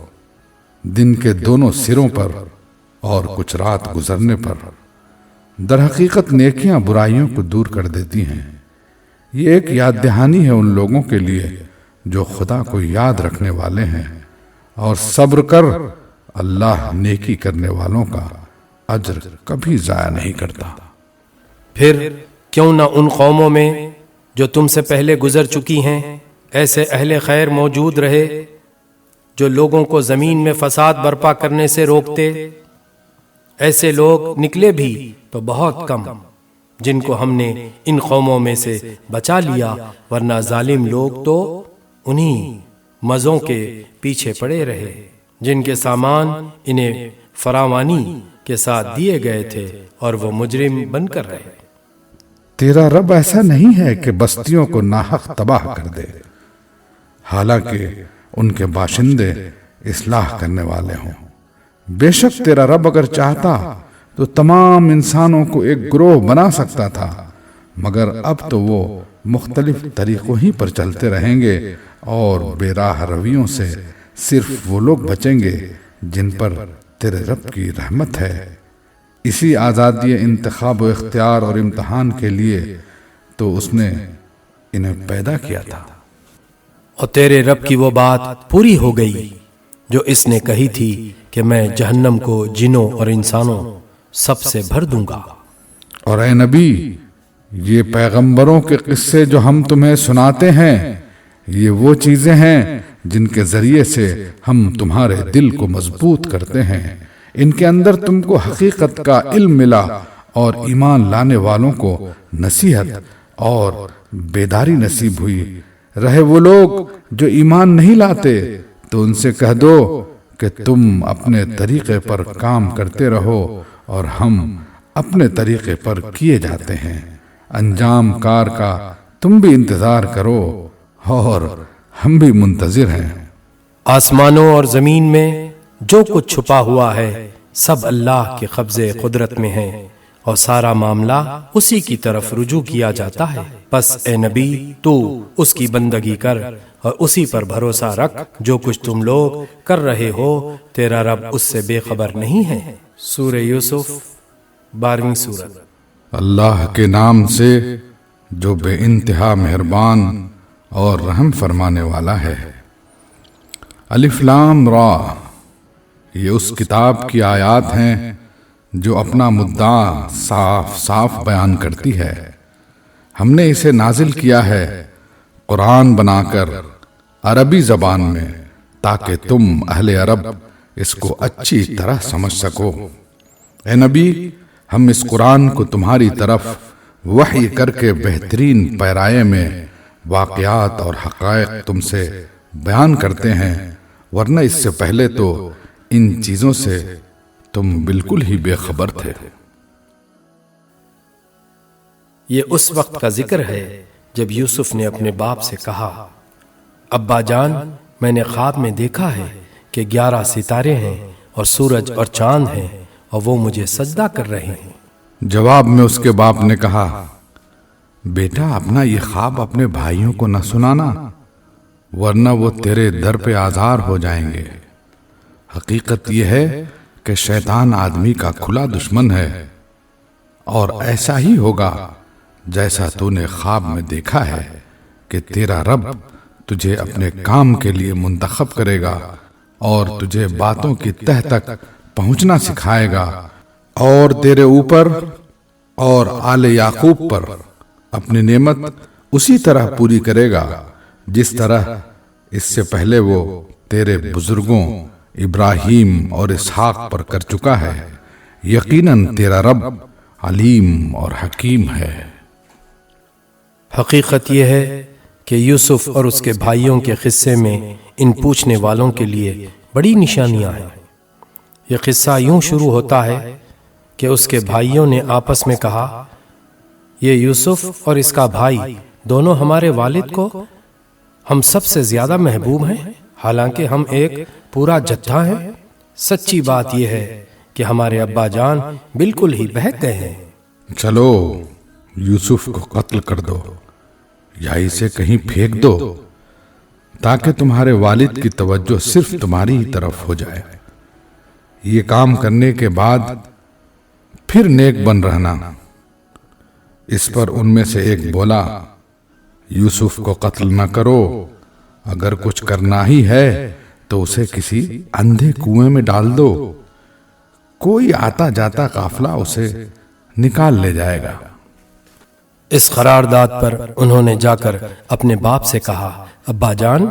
دن کے دونوں سروں پر اور کچھ رات گزرنے پر۔ در حقیقت نیکیاں برائیوں کو دور کر دیتی ہیں۔ یہ ایک یاد دہانی ہے ان لوگوں کے لیے جو خدا کو یاد رکھنے والے ہیں، اور صبر کر، اللہ نیکی کرنے والوں کا اجر کبھی ضائع نہیں کرتا۔ پھر کیوں نہ ان قوموں میں جو تم سے پہلے گزر چکی ہیں ایسے اہل خیر موجود رہے جو لوگوں کو زمین میں فساد برپا کرنے سے روکتے۔ ایسے لوگ نکلے بھی تو بہت کم، جن کو ہم نے ان قوموں میں سے بچا لیا، ورنہ ظالم لوگ تو انہی مزوں کے پیچھے پڑے رہے جن کے سامان انہیں فراوانی کے ساتھ دیے گئے تھے، اور وہ مجرم بن کر رہے۔ تیرا رب ایسا نہیں ہے کہ بستیوں کو ناحق تباہ کر دے، حالانکہ ان کے باشندے اصلاح کرنے والے ہوں۔ بے شک تیرا رب اگر چاہتا تو تمام انسانوں کو ایک گروہ بنا سکتا تھا، مگر اب تو وہ مختلف طریقوں ہی پر چلتے رہیں گے، اور بے راہ رویوں سے صرف وہ لوگ بچیں گے جن پر تیرے رب کی رحمت ہے۔ اسی آزادی انتخاب و اختیار اور امتحان کے لیے تو اس نے انہیں پیدا کیا تھا۔ اور تیرے رب کی وہ بات پوری ہو گئی جو اس نے کہی تھی کہ میں جہنم کو جنوں اور انسانوں سب سے بھر دوں گا۔ اور اے نبی، یہ پیغمبروں کے قصے جو ہم تمہیں سناتے ہیں، یہ وہ چیزیں ہیں جن کے ذریعے سے ہم تمہارے دل کو مضبوط کرتے ہیں۔ ان کے اندر تم کو حقیقت کا علم ملا، اور ایمان لانے والوں کو نصیحت اور بیداری نصیب ہوئی۔ رہے وہ لوگ جو ایمان نہیں لاتے تو ان سے کہہ دو کہ تم اپنے طریقے پر کام کرتے رہو اور ہم اپنے طریقے پر کیے جاتے ہیں، انجام کار کا تم بھی انتظار کرو اور ہم بھی منتظر ہیں۔ آسمانوں اور زمین میں جو کچھ چھپا ہوا ہے سب اللہ کے قبضے قدرت میں ہے اور سارا معاملہ اسی کی طرف رجوع کیا جاتا ہے۔ پس اے نبی تو اس کی بندگی کر اور اسی پر بھروسہ رکھ، جو کچھ تم لوگ کر رہے ہو تیرا رب اس سے بے خبر نہیں ہے۔ سورہ یوسف 12ویں سورت۔ اللہ کے نام سے جو بے انتہا مہربان اور رحم فرمانے والا ہے۔ الف لام را، یہ اس کتاب کی آیات ہیں جو اپنا مدعا صاف صاف بیان کرتی ہے۔ ہم نے اسے نازل کیا ہے قرآن بنا کر عربی زبان میں تاکہ تم اہل عرب اس کو اچھی طرح سمجھ سکو۔ اے نبی، ہم اس قرآن کو تمہاری طرف وحی کر کے بہترین پیرائے میں واقعات اور حقائق تم سے بیان کرتے ہیں، ورنہ اس سے پہلے تو ان چیزوں سے تم بالکل ہی بے خبر تھے۔ یہ اس وقت کا ذکر ہے جب یوسف نے اپنے باپ سے کہا، ابا جان، میں نے خواب میں دیکھا ہے کہ 11 ستارے ہیں اور سورج اور چاند ہیں اور وہ مجھے سجدہ کر رہے ہیں۔ جواب میں اس کے باپ نے کہا، بیٹا اپنا یہ خواب اپنے بھائیوں کو نہ سنانا، ورنہ وہ تیرے در پہ آزار ہو جائیں گے۔ حقیقت یہ ہے کہ شیطان آدمی کا کھلا دشمن ہے، اور ایسا ہی ہوگا جیسا تو نے خواب میں دیکھا ہے کہ تیرا رب تجھے اپنے کام کے لیے منتخب کرے گا اور تجھے باتوں کی تہ تک پہنچنا سکھائے گا، اور تیرے اوپر اور آل یعقوب پر اپنی نعمت اسی طرح پوری کرے گا جس طرح اس سے پہلے وہ تیرے بزرگوں ابراہیم اور اسحاق پر کر چکا ہے۔ یقیناً تیرا رب علیم اور حکیم ہے۔ حقیقت یہ ہے کہ یوسف اور اس کے بھائیوں کے قصے میں ان پوچھنے والوں کے لیے بڑی نشانیاں ہیں۔ یہ قصہ یوں شروع ہوتا ہے کہ اس کے بھائیوں نے آپس میں کہا، یہ یوسف اور اس کا بھائی دونوں ہمارے والد کو ہم سب سے زیادہ محبوب ہیں، حالانکہ ہم ایک پورا جتھا ہیں۔ سچی بات یہ ہے کہ ہمارے ابا جان بالکل ہی بہک گئے ہیں۔ چلو یوسف کو قتل کر دو یا اسے کہیں پھینک دو تاکہ تمہارے والد کی توجہ صرف تمہاری ہی طرف ہو جائے۔ یہ کام کرنے کے بعد پھر نیک بن رہنا۔ اس پر ان میں سے ایک بولا، یوسف کو قتل نہ کرو، اگر کچھ کرنا ہی ہے تو اسے کسی اندھے کنویں میں ڈال دو، کوئی آتا جاتا قافلہ اسے نکال لے جائے گا۔ اس قرارداد پر انہوں نے جا کر اپنے باپ سے کہا، ابا جان،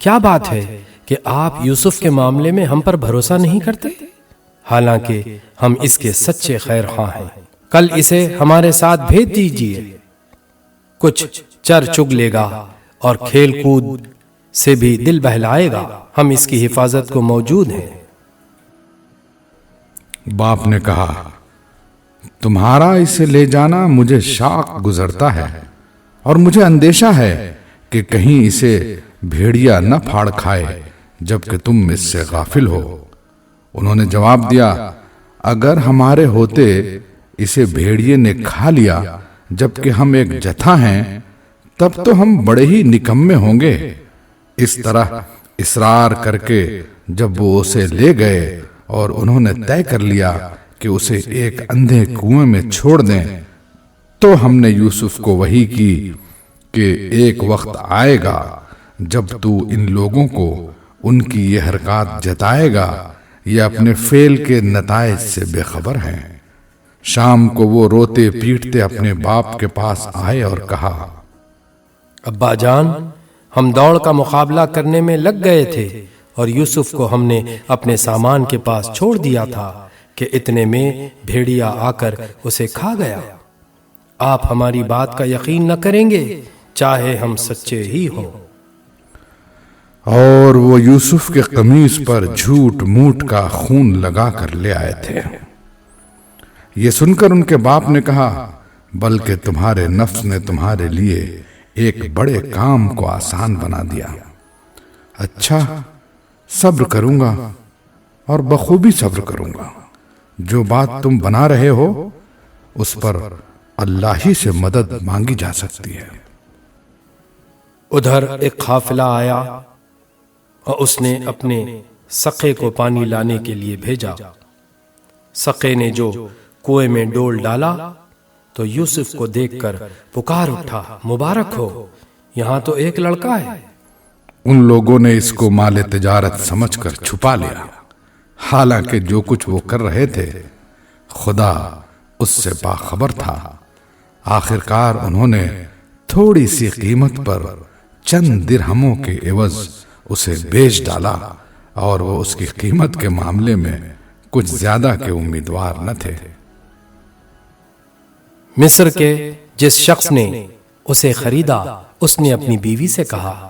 کیا بات ہے کہ آپ یوسف کے معاملے میں ہم پر بھروسہ نہیں کرتے؟ حالانکہ ہم اس کے سچے خیر خواہ ہیں۔ کل اسے ہمارے ساتھ بھیج دیجیے، کچھ چر چگ لے گا اور کھیل کود سے بھی دل بہلائے گا، ہم اس کی حفاظت کو موجود ہیں۔ باپ نے کہا، تمہارا اسے لے جانا مجھے شاق گزرتا ہے اور مجھے اندیشہ ہے کہ کہیں اسے بھیڑیا نہ پھاڑ کھائے جبکہ تم اس سے غافل ہو۔ انہوں نے جواب دیا، اگر ہمارے ہوتے اسے بھیڑیے نے کھا لیا جبکہ ہم ایک جتھا ہیں تب تو ہم بڑے ہی نکمے ہوں گے۔ اس طرح اصرار کر کے جب وہ اسے لے گئے اور انہوں نے طے کر لیا کہ اسے ایک اندھے کنویں میں چھوڑ دیں، تو ہم نے یوسف کو وحی کی کہ ایک وقت آئے گا جب تو ان لوگوں کو ان کی یہ حرکات جتائے گا، یہ اپنے فعل کے نتائج سے بے خبر ہیں۔ شام کو وہ روتے پیٹتے اپنے باپ کے پاس آئے اور کہا، ابا جان، ہم دوڑ کا مقابلہ کرنے میں لگ گئے تھے اور یوسف کو ہم نے اپنے سامان کے پاس چھوڑ دیا تھا کہ اتنے میں بھیڑیا آ کر اسے کھا گیا۔ آپ ہماری بات کا یقین نہ کریں گے چاہے ہم سچے ہی ہوں۔ اور وہ یوسف کے قمیص پر جھوٹ موٹ کا خون لگا کر لے آئے تھے۔ یہ سن کر ان کے باپ نے کہا، بلکہ تمہارے نفس نے تمہارے لیے ایک بڑے کام کو آسان بنا دیا۔ اچھا، صبر کروں گا اور بخوبی صبر کروں گا۔ جو بات تم بنا رہے ہو اس پر اللہ ہی سے مدد مانگی جا سکتی ہے۔ ادھر ایک قافلہ آیا اور اس نے اپنے سقے کو پانی لانے کے لیے بھیجا۔ سقے نے جو کنویں میں ڈول ڈالا تو یوسف کو دیکھ کر پکار اٹھا، مبارک ہو، یہاں تو ایک لڑکا ہے۔ ان لوگوں نے اس کو مال تجارت سمجھ کر چھپا لیا، حالانکہ جو کچھ وہ کر رہے تھے خدا اس سے باخبر تھا۔ آخرکار انہوں نے تھوڑی سی قیمت پر چند درہموں کے عوض اسے بیچ ڈالا، اور وہ اس کی قیمت کے معاملے میں کچھ زیادہ کے امیدوار نہ تھے۔ مصر کے جس شخص نے اسے خریدا اس نے اپنی بیوی سے کہا،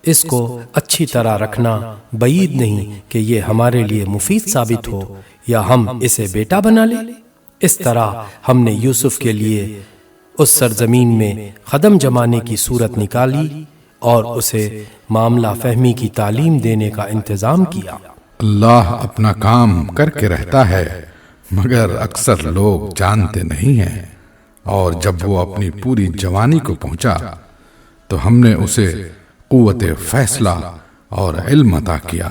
اس کو اچھی طرح رکھنا بعید نہیں کہ یہ ہمارے لیے مفید ثابت ہو یا ہم اسے بیٹا بنا لیں۔ اس طرح ہم نے یوسف کے لیے اس سرزمین میں قدم جمانے کی صورت نکالی اور اسے معاملہ فہمی کی تعلیم دینے کا انتظام کیا۔ اللہ اپنا کام کر کے رہتا ہے، مگر اکثر لوگ جانتے نہیں ہیں۔ اور جب وہ اپنی پوری جوانی کو پہنچا تو ہم نے اسے قوت فیصلہ اور علم عطا کیا۔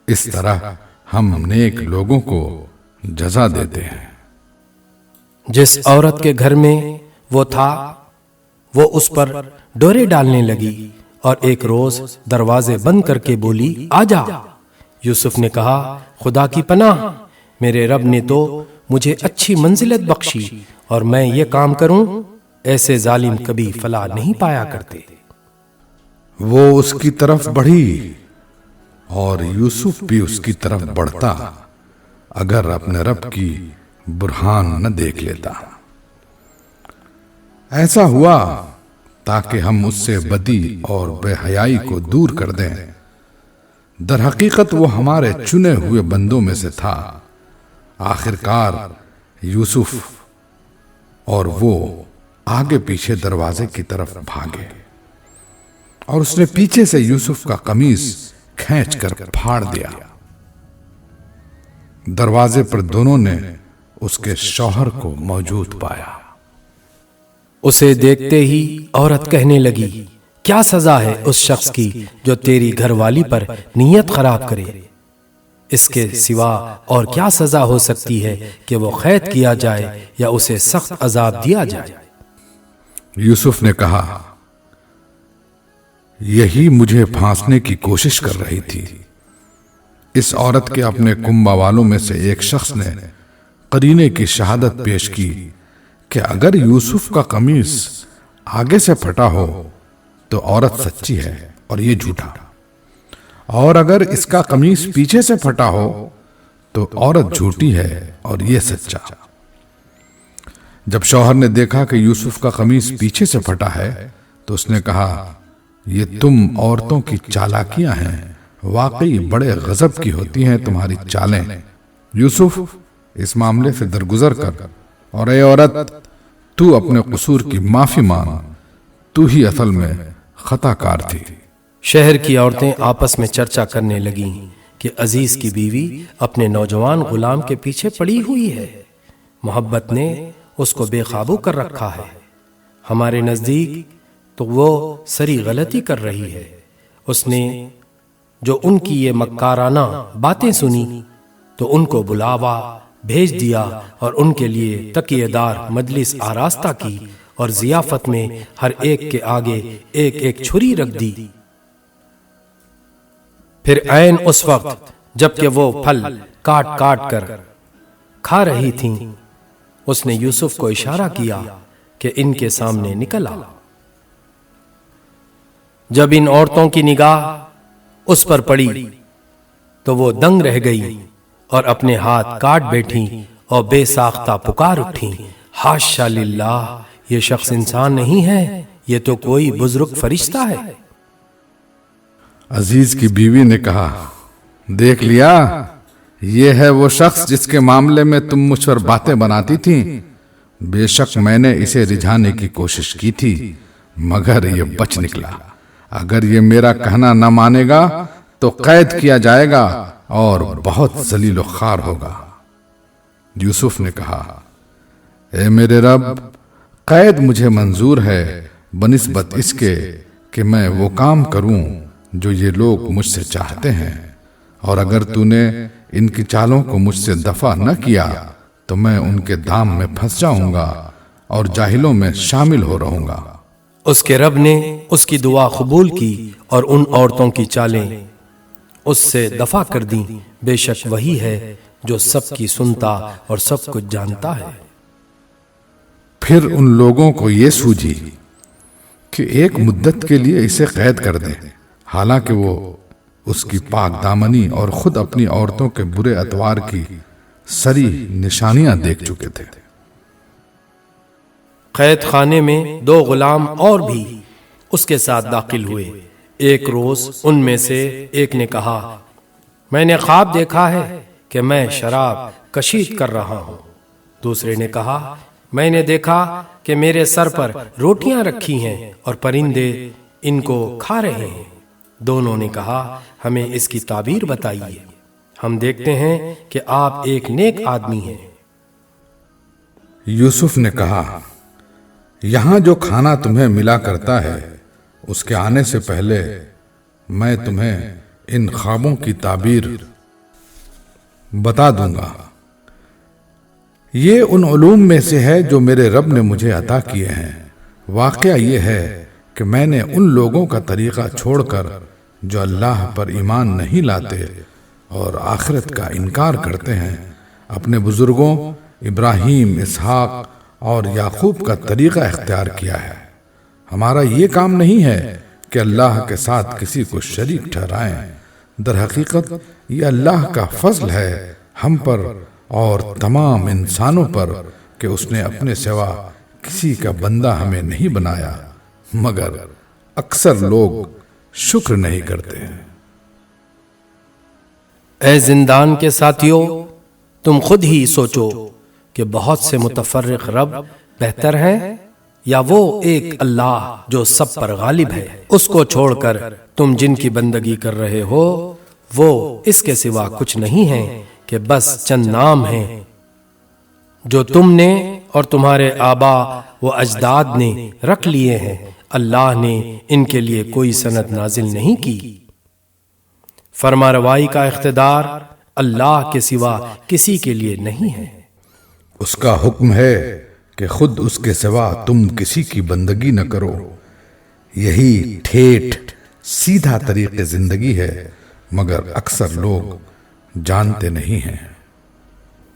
اس طرح ہم نیک لوگوں کو جزا دیتے ہیں۔ جس عورت کے گھر میں وہ تھا وہ اس پر ڈورے ڈالنے لگی اور ایک روز دروازے بند کر کے بولی، آجا۔ یوسف نے کہا، خدا کی پناہ، میرے رب نے تو مجھے اچھی منزلت بخشی اور میں یہ کام کروں؟ ایسے ظالم کبھی فلاح نہیں پایا کرتے۔ وہ اس کی طرف بڑھی اور یوسف بھی اس کی طرف بڑھتا اگر اپنے رب کی برہان نہ دیکھ لیتا۔ ایسا ہوا تاکہ ہم اس سے بدی اور بے حیائی کو دور کر دیں۔ در حقیقت وہ ہمارے چنے ہوئے بندوں میں سے تھا۔ آخرکار یوسف اور وہ آگے پیچھے دروازے کی طرف بھاگے اور اس نے پیچھے سے یوسف کا قمیص کھینچ کر پھاڑ دیا۔ دروازے پر دونوں نے اس کے شوہر کو موجود پایا۔ اسے دیکھتے ہی عورت کہنے لگی، کیا سزا ہے اس شخص کی جو تیری گھر والی پر نیت خراب کرے؟ اس کے سوا اور کیا سزا ہو سکتی ہے کہ وہ قید کیا جائے یا اسے سخت عذاب دیا جائے؟ یوسف نے کہا، یہی مجھے پھانسنے کی کوشش کر رہی تھی۔ اس عورت کے اپنے کنبہ والوں میں سے ایک شخص نے قرینے کی شہادت پیش کی کہ اگر یوسف کا قمیص آگے سے پھٹا ہو تو عورت سچی ہے اور یہ جھوٹا، اور اگر اس کا قمیص پیچھے سے پھٹا ہو تو عورت جھوٹی ہے اور یہ سچا۔ جب شوہر نے دیکھا کہ یوسف کا قمیص پیچھے سے پھٹا ہے تو اس نے کہا، یہ تم عورتوں کی چالاکیاں ہیں، واقعی بڑے غضب کی ہوتی ہیں تمہاری چالیں۔ یوسف، اس معاملے سے درگزر کر، اور اے عورت، تو اپنے قصور کی معافی مانگ، تو ہی اصل میں خطا کار تھی۔ شہر کی عورتیں آپس میں چرچا کرنے لگیں کہ عزیز کی بیوی اپنے نوجوان غلام کے پیچھے پڑی ہوئی ہے، محبت نے اس کو بے قابو کر رکھا ہے۔ ہمارے نزدیک تو وہ سری غلطی کر رہی ہے۔ اس نے جو ان کی یہ مکارانہ باتیں سنی تو ان کو بلاوا بھیج دیا اور ان کے لیے تکیے دار مجلس آراستہ کی اور ضیافت میں ہر ایک کے آگے ایک ایک چھری رکھ دی۔ پھر عین اس وقت جب کہ وہ پھل کاٹ کاٹ کر کھا رہی تھیں، اس نے یوسف کو اشارہ کیا کہ ان کے سامنے نکل آ۔ جب ان عورتوں کی نگاہ اس پر پڑی تو وہ دنگ رہ گئی اور اپنے ہاتھ کاٹ بیٹھیں اور بے ساختہ پکار اٹھیں، حاشا للہ، یہ شخص انسان نہیں ہے، یہ تو کوئی بزرگ فرشتہ ہے۔ عزیز کی بیوی نے کہا، دیکھ لیا، یہ ہے وہ شخص جس کے معاملے میں تم مجھ پر باتیں بناتی تھیں۔ بے شک میں نے اسے رجھانے کی کوشش کی تھی، مگر یہ بچ نکلا۔ اگر یہ میرا کہنا نہ مانے گا تو قید کیا جائے گا اور بہت ذلیل و خوار ہوگا۔ یوسف نے کہا، اے میرے رب، قید مجھے منظور ہے بنسبت اس کے کہ میں وہ کام کروں جو یہ لوگ مجھ سے چاہتے ہیں، اور اگر تو نے ان کی چالوں کو مجھ سے دفع نہ کیا تو میں ان کے دام میں پھنس جاؤں گا اور جاہلوں میں شامل ہو رہوں گا۔ اس کے رب نے اس کی دعا قبول کی اور ان عورتوں کی چالیں اس سے دفع کر دیں۔ بے شک وہی ہے جو سب کی سنتا اور سب کچھ جانتا ہے۔ پھر ان لوگوں کو یہ سوجھی کہ ایک مدت کے لیے اسے قید کر دیں، حالانکہ وہ اس کی پاک دامنی اور خود اپنی عورتوں کے برے اطوار کی سری نشانیاں دیکھ چکے تھے۔ قید خانے میں 2 غلام اور بھی اس کے ساتھ داخل ہوئے۔ ایک روز ان میں سے ایک نے کہا، میں نے خواب دیکھا ہے کہ میں شراب کشید کر رہا ہوں۔ دوسرے نے کہا، میں نے دیکھا کہ میرے سر پر روٹیاں رکھی ہیں اور پرندے ان کو کھا رہے ہیں۔ دونوں نے کہا، ہمیں اس کی تعبیر بتائیے، ہم دیکھتے ہیں کہ آپ ایک نیک آدمی ہیں۔ یوسف نے کہا، یہاں جو کھانا تمہیں ملا کرتا ہے اس کے آنے سے پہلے میں تمہیں ان خوابوں کی تعبیر بتا دوں گا۔ یہ ان علوم میں سے ہے جو میرے رب نے مجھے عطا کیے ہیں۔ واقعہ یہ ہے کہ میں نے ان لوگوں کا طریقہ چھوڑ کر جو اللہ پر ایمان نہیں لاتے اور آخرت کا انکار کرتے ہیں، اپنے بزرگوں ابراہیم، اسحاق اور یعقوب کا طریقہ اختیار کیا ہے۔ ہمارا یہ کام نہیں ہے کہ اللہ کے ساتھ کسی کو شریک ٹھہرائیں، در حقیقت یہ اللہ کا فضل ہے ہم پر اور تمام انسانوں پر کہ اس نے اپنے سوا کسی کا بندہ ہمیں نہیں بنایا، مگر اکثر لوگ شکر نہیں کرتے ہیں۔ اے زندان کے ساتھیوں، تم خود ہی سوچو کہ بہت سے متفرق رب بہتر ہیں یا وہ ایک اللہ جو سب پر غالب ہے؟ اس کو چھوڑ کر تم جن کی بندگی کر رہے ہو وہ اس کے سوا کچھ نہیں ہیں کہ بس چند نام ہیں جو تم نے اور تمہارے آبا و اجداد نے رکھ لیے ہیں۔ اللہ نے ان کے لیے کوئی سند نازل نہیں کی۔ فرما روائی کا اقتدار اللہ کے سوا کسی کے لیے نہیں ہے۔ اس کا حکم ہے کہ خود اس کے سوا تم کسی کی بندگی نہ کرو۔ یہی ٹھیٹھ سیدھا طریق زندگی ہے، مگر اکثر لوگ جانتے نہیں ہیں۔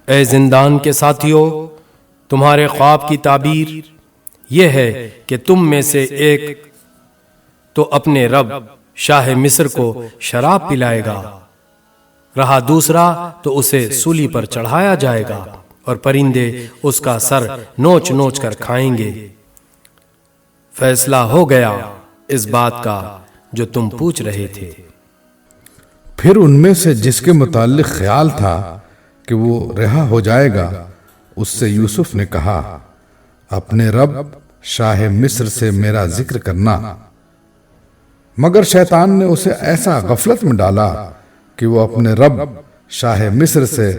اے زندان کے ساتھیوں، تمہارے خواب کی تعبیر یہ ہے کہ تم میں سے ایک تو اپنے رب شاہ مصر کو شراب پلائے گا، رہا دوسرا تو اسے سولی پر چڑھایا جائے گا اور پرندے اس کا سر نوچ نوچ کر کھائیں گے۔ فیصلہ ہو گیا اس بات کا جو تم پوچھ رہے تھے۔ پھر ان میں سے جس کے متعلق خیال تھا کہ وہ رہا ہو جائے گا، اس سے یوسف نے کہا، اپنے رب شاہ مصر سے میرا ذکر کرنا۔ مگر شیطان نے اسے ایسا غفلت میں ڈالا کہ وہ اپنے رب شاہ مصر سے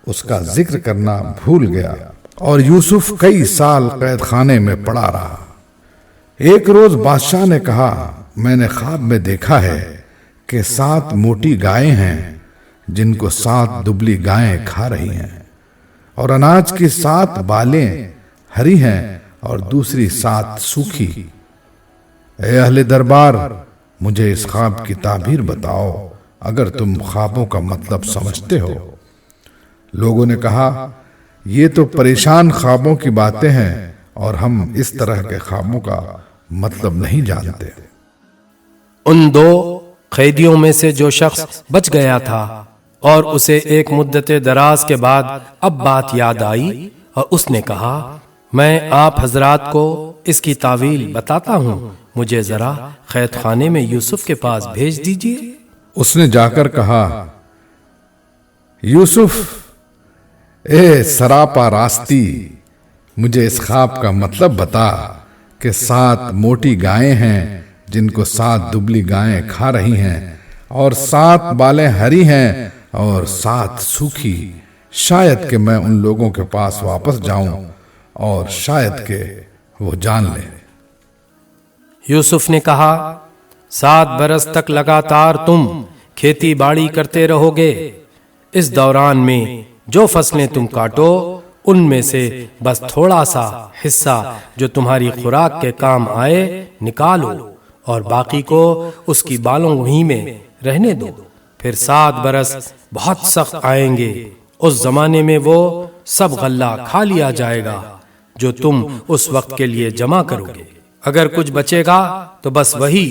اس کا ذکر کرنا بھول گیا، اور یوسف کئی سال قید خانے میں پڑا رہا۔ ایک روز بادشاہ نے کہا، میں نے خواب میں دیکھا ہے کہ 7 موٹی گائیں ہیں جن کو 7 دبلی گائیں کھا رہی ہیں، اور اناج کی 7 بالیں ہری ہیں اور دوسری 7 سوکھی۔ اے اہل دربار، مجھے اس خواب کی تعبیر بتاؤ اگر تم خوابوں کا مطلب سمجھتے ہو۔ لوگوں نے کہا، یہ تو پریشان خوابوں کی باتیں ہیں اور ہم اس طرح کے خوابوں کا مطلب نہیں جانتے۔ ان 2 قیدیوں میں سے جو شخص بچ گیا تھا اور اسے ایک مدت دراز کے بعد اب بات یاد آئی اور اس نے کہا، میں آپ حضرات کو اس کی تعویل بتاتا ہوں، مجھے ذرا قید خانے میں یوسف کے پاس بھیج دیجیے۔ اس نے جا کر کہا، یوسف، اے سراپا راستی، مجھے اس خواب کا مطلب بتا کہ 7 موٹی گائیں ہیں جن کو 7 دبلی گائیں کھا رہی ہیں، اور 7 بالیں ہری ہیں اور 7 سوکھی۔ شاید کہ میں ان لوگوں کے پاس واپس جاؤں اور شاید کہ وہ جان لیں۔ یوسف نے کہا، 7 برس تک لگاتار تم کھیتی باڑی کرتے رہو گے۔ اس دوران میں جو فصلیں تم کاٹو ان میں سے بس تھوڑا سا حصہ جو تمہاری خوراک کے کام آئے نکالو، اور باقی کو اس کی بالوں ہی میں رہنے دو۔ پھر 7 برس بہت سخت آئیں گے، اس زمانے میں وہ سب غلہ کھا لیا جائے گا جو تم اس وقت کے لیے جمع کرو گے۔ اگر کچھ بچے گا تو بس وہی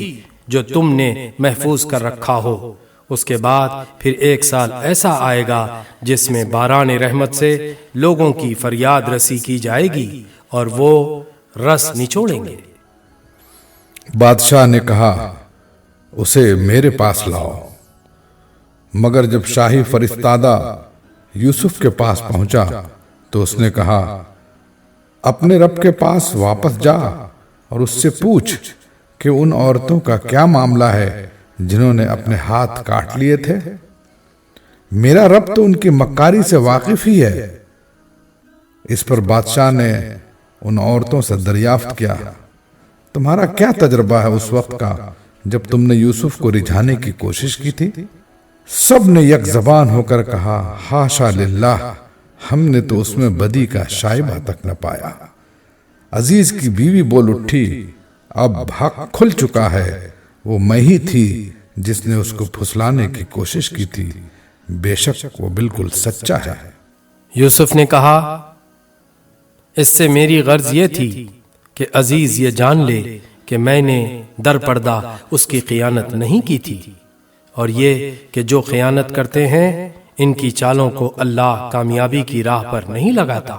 جو تم نے محفوظ کر رکھا ہو۔ اس کے بعد پھر 1 سال ایسا آئے گا جس میں باران رحمت سے لوگوں کی فریاد رسی کی جائے گی اور وہ رس نچوڑیں گے۔ بادشاہ نے کہا، اسے میرے پاس لاؤ۔ مگر جب شاہی فرستادہ یوسف کے پاس پہنچا تو اس نے کہا، اپنے رب کے پاس واپس جا اور اس سے پوچھ کہ ان عورتوں کا کیا معاملہ ہے جنہوں نے اپنے ہاتھ کاٹ لیے تھے۔ میرا رب تو ان کی مکاری سے واقف ہی ہے۔ اس پر بادشاہ نے ان عورتوں سے دریافت کیا، تمہارا کیا تجربہ ہے اس وقت کا جب تم نے یوسف کو رجھانے کی کوشش کی تھی؟ سب نے یک زبان ہو کر کہا، حاشا للہ، ہم نے تو اس میں بدی کا شائبہ تک نہ پایا۔ عزیز کی بیوی بول اٹھی، اب حق کھل چکا ہے، وہ میں ہی تھی جس نے اس کو پھسلانے کی کوشش کی تھی، بے شک وہ بالکل سچا ہے۔ یوسف نے کہا، اس سے میری غرض یہ تھی کہ عزیز یہ جان لے کہ میں نے در پردہ اس کی خیانت نہیں کی تھی، اور یہ کہ جو خیانت کرتے ہیں ان کی چالوں کو اللہ کامیابی کی راہ پر نہیں لگاتا۔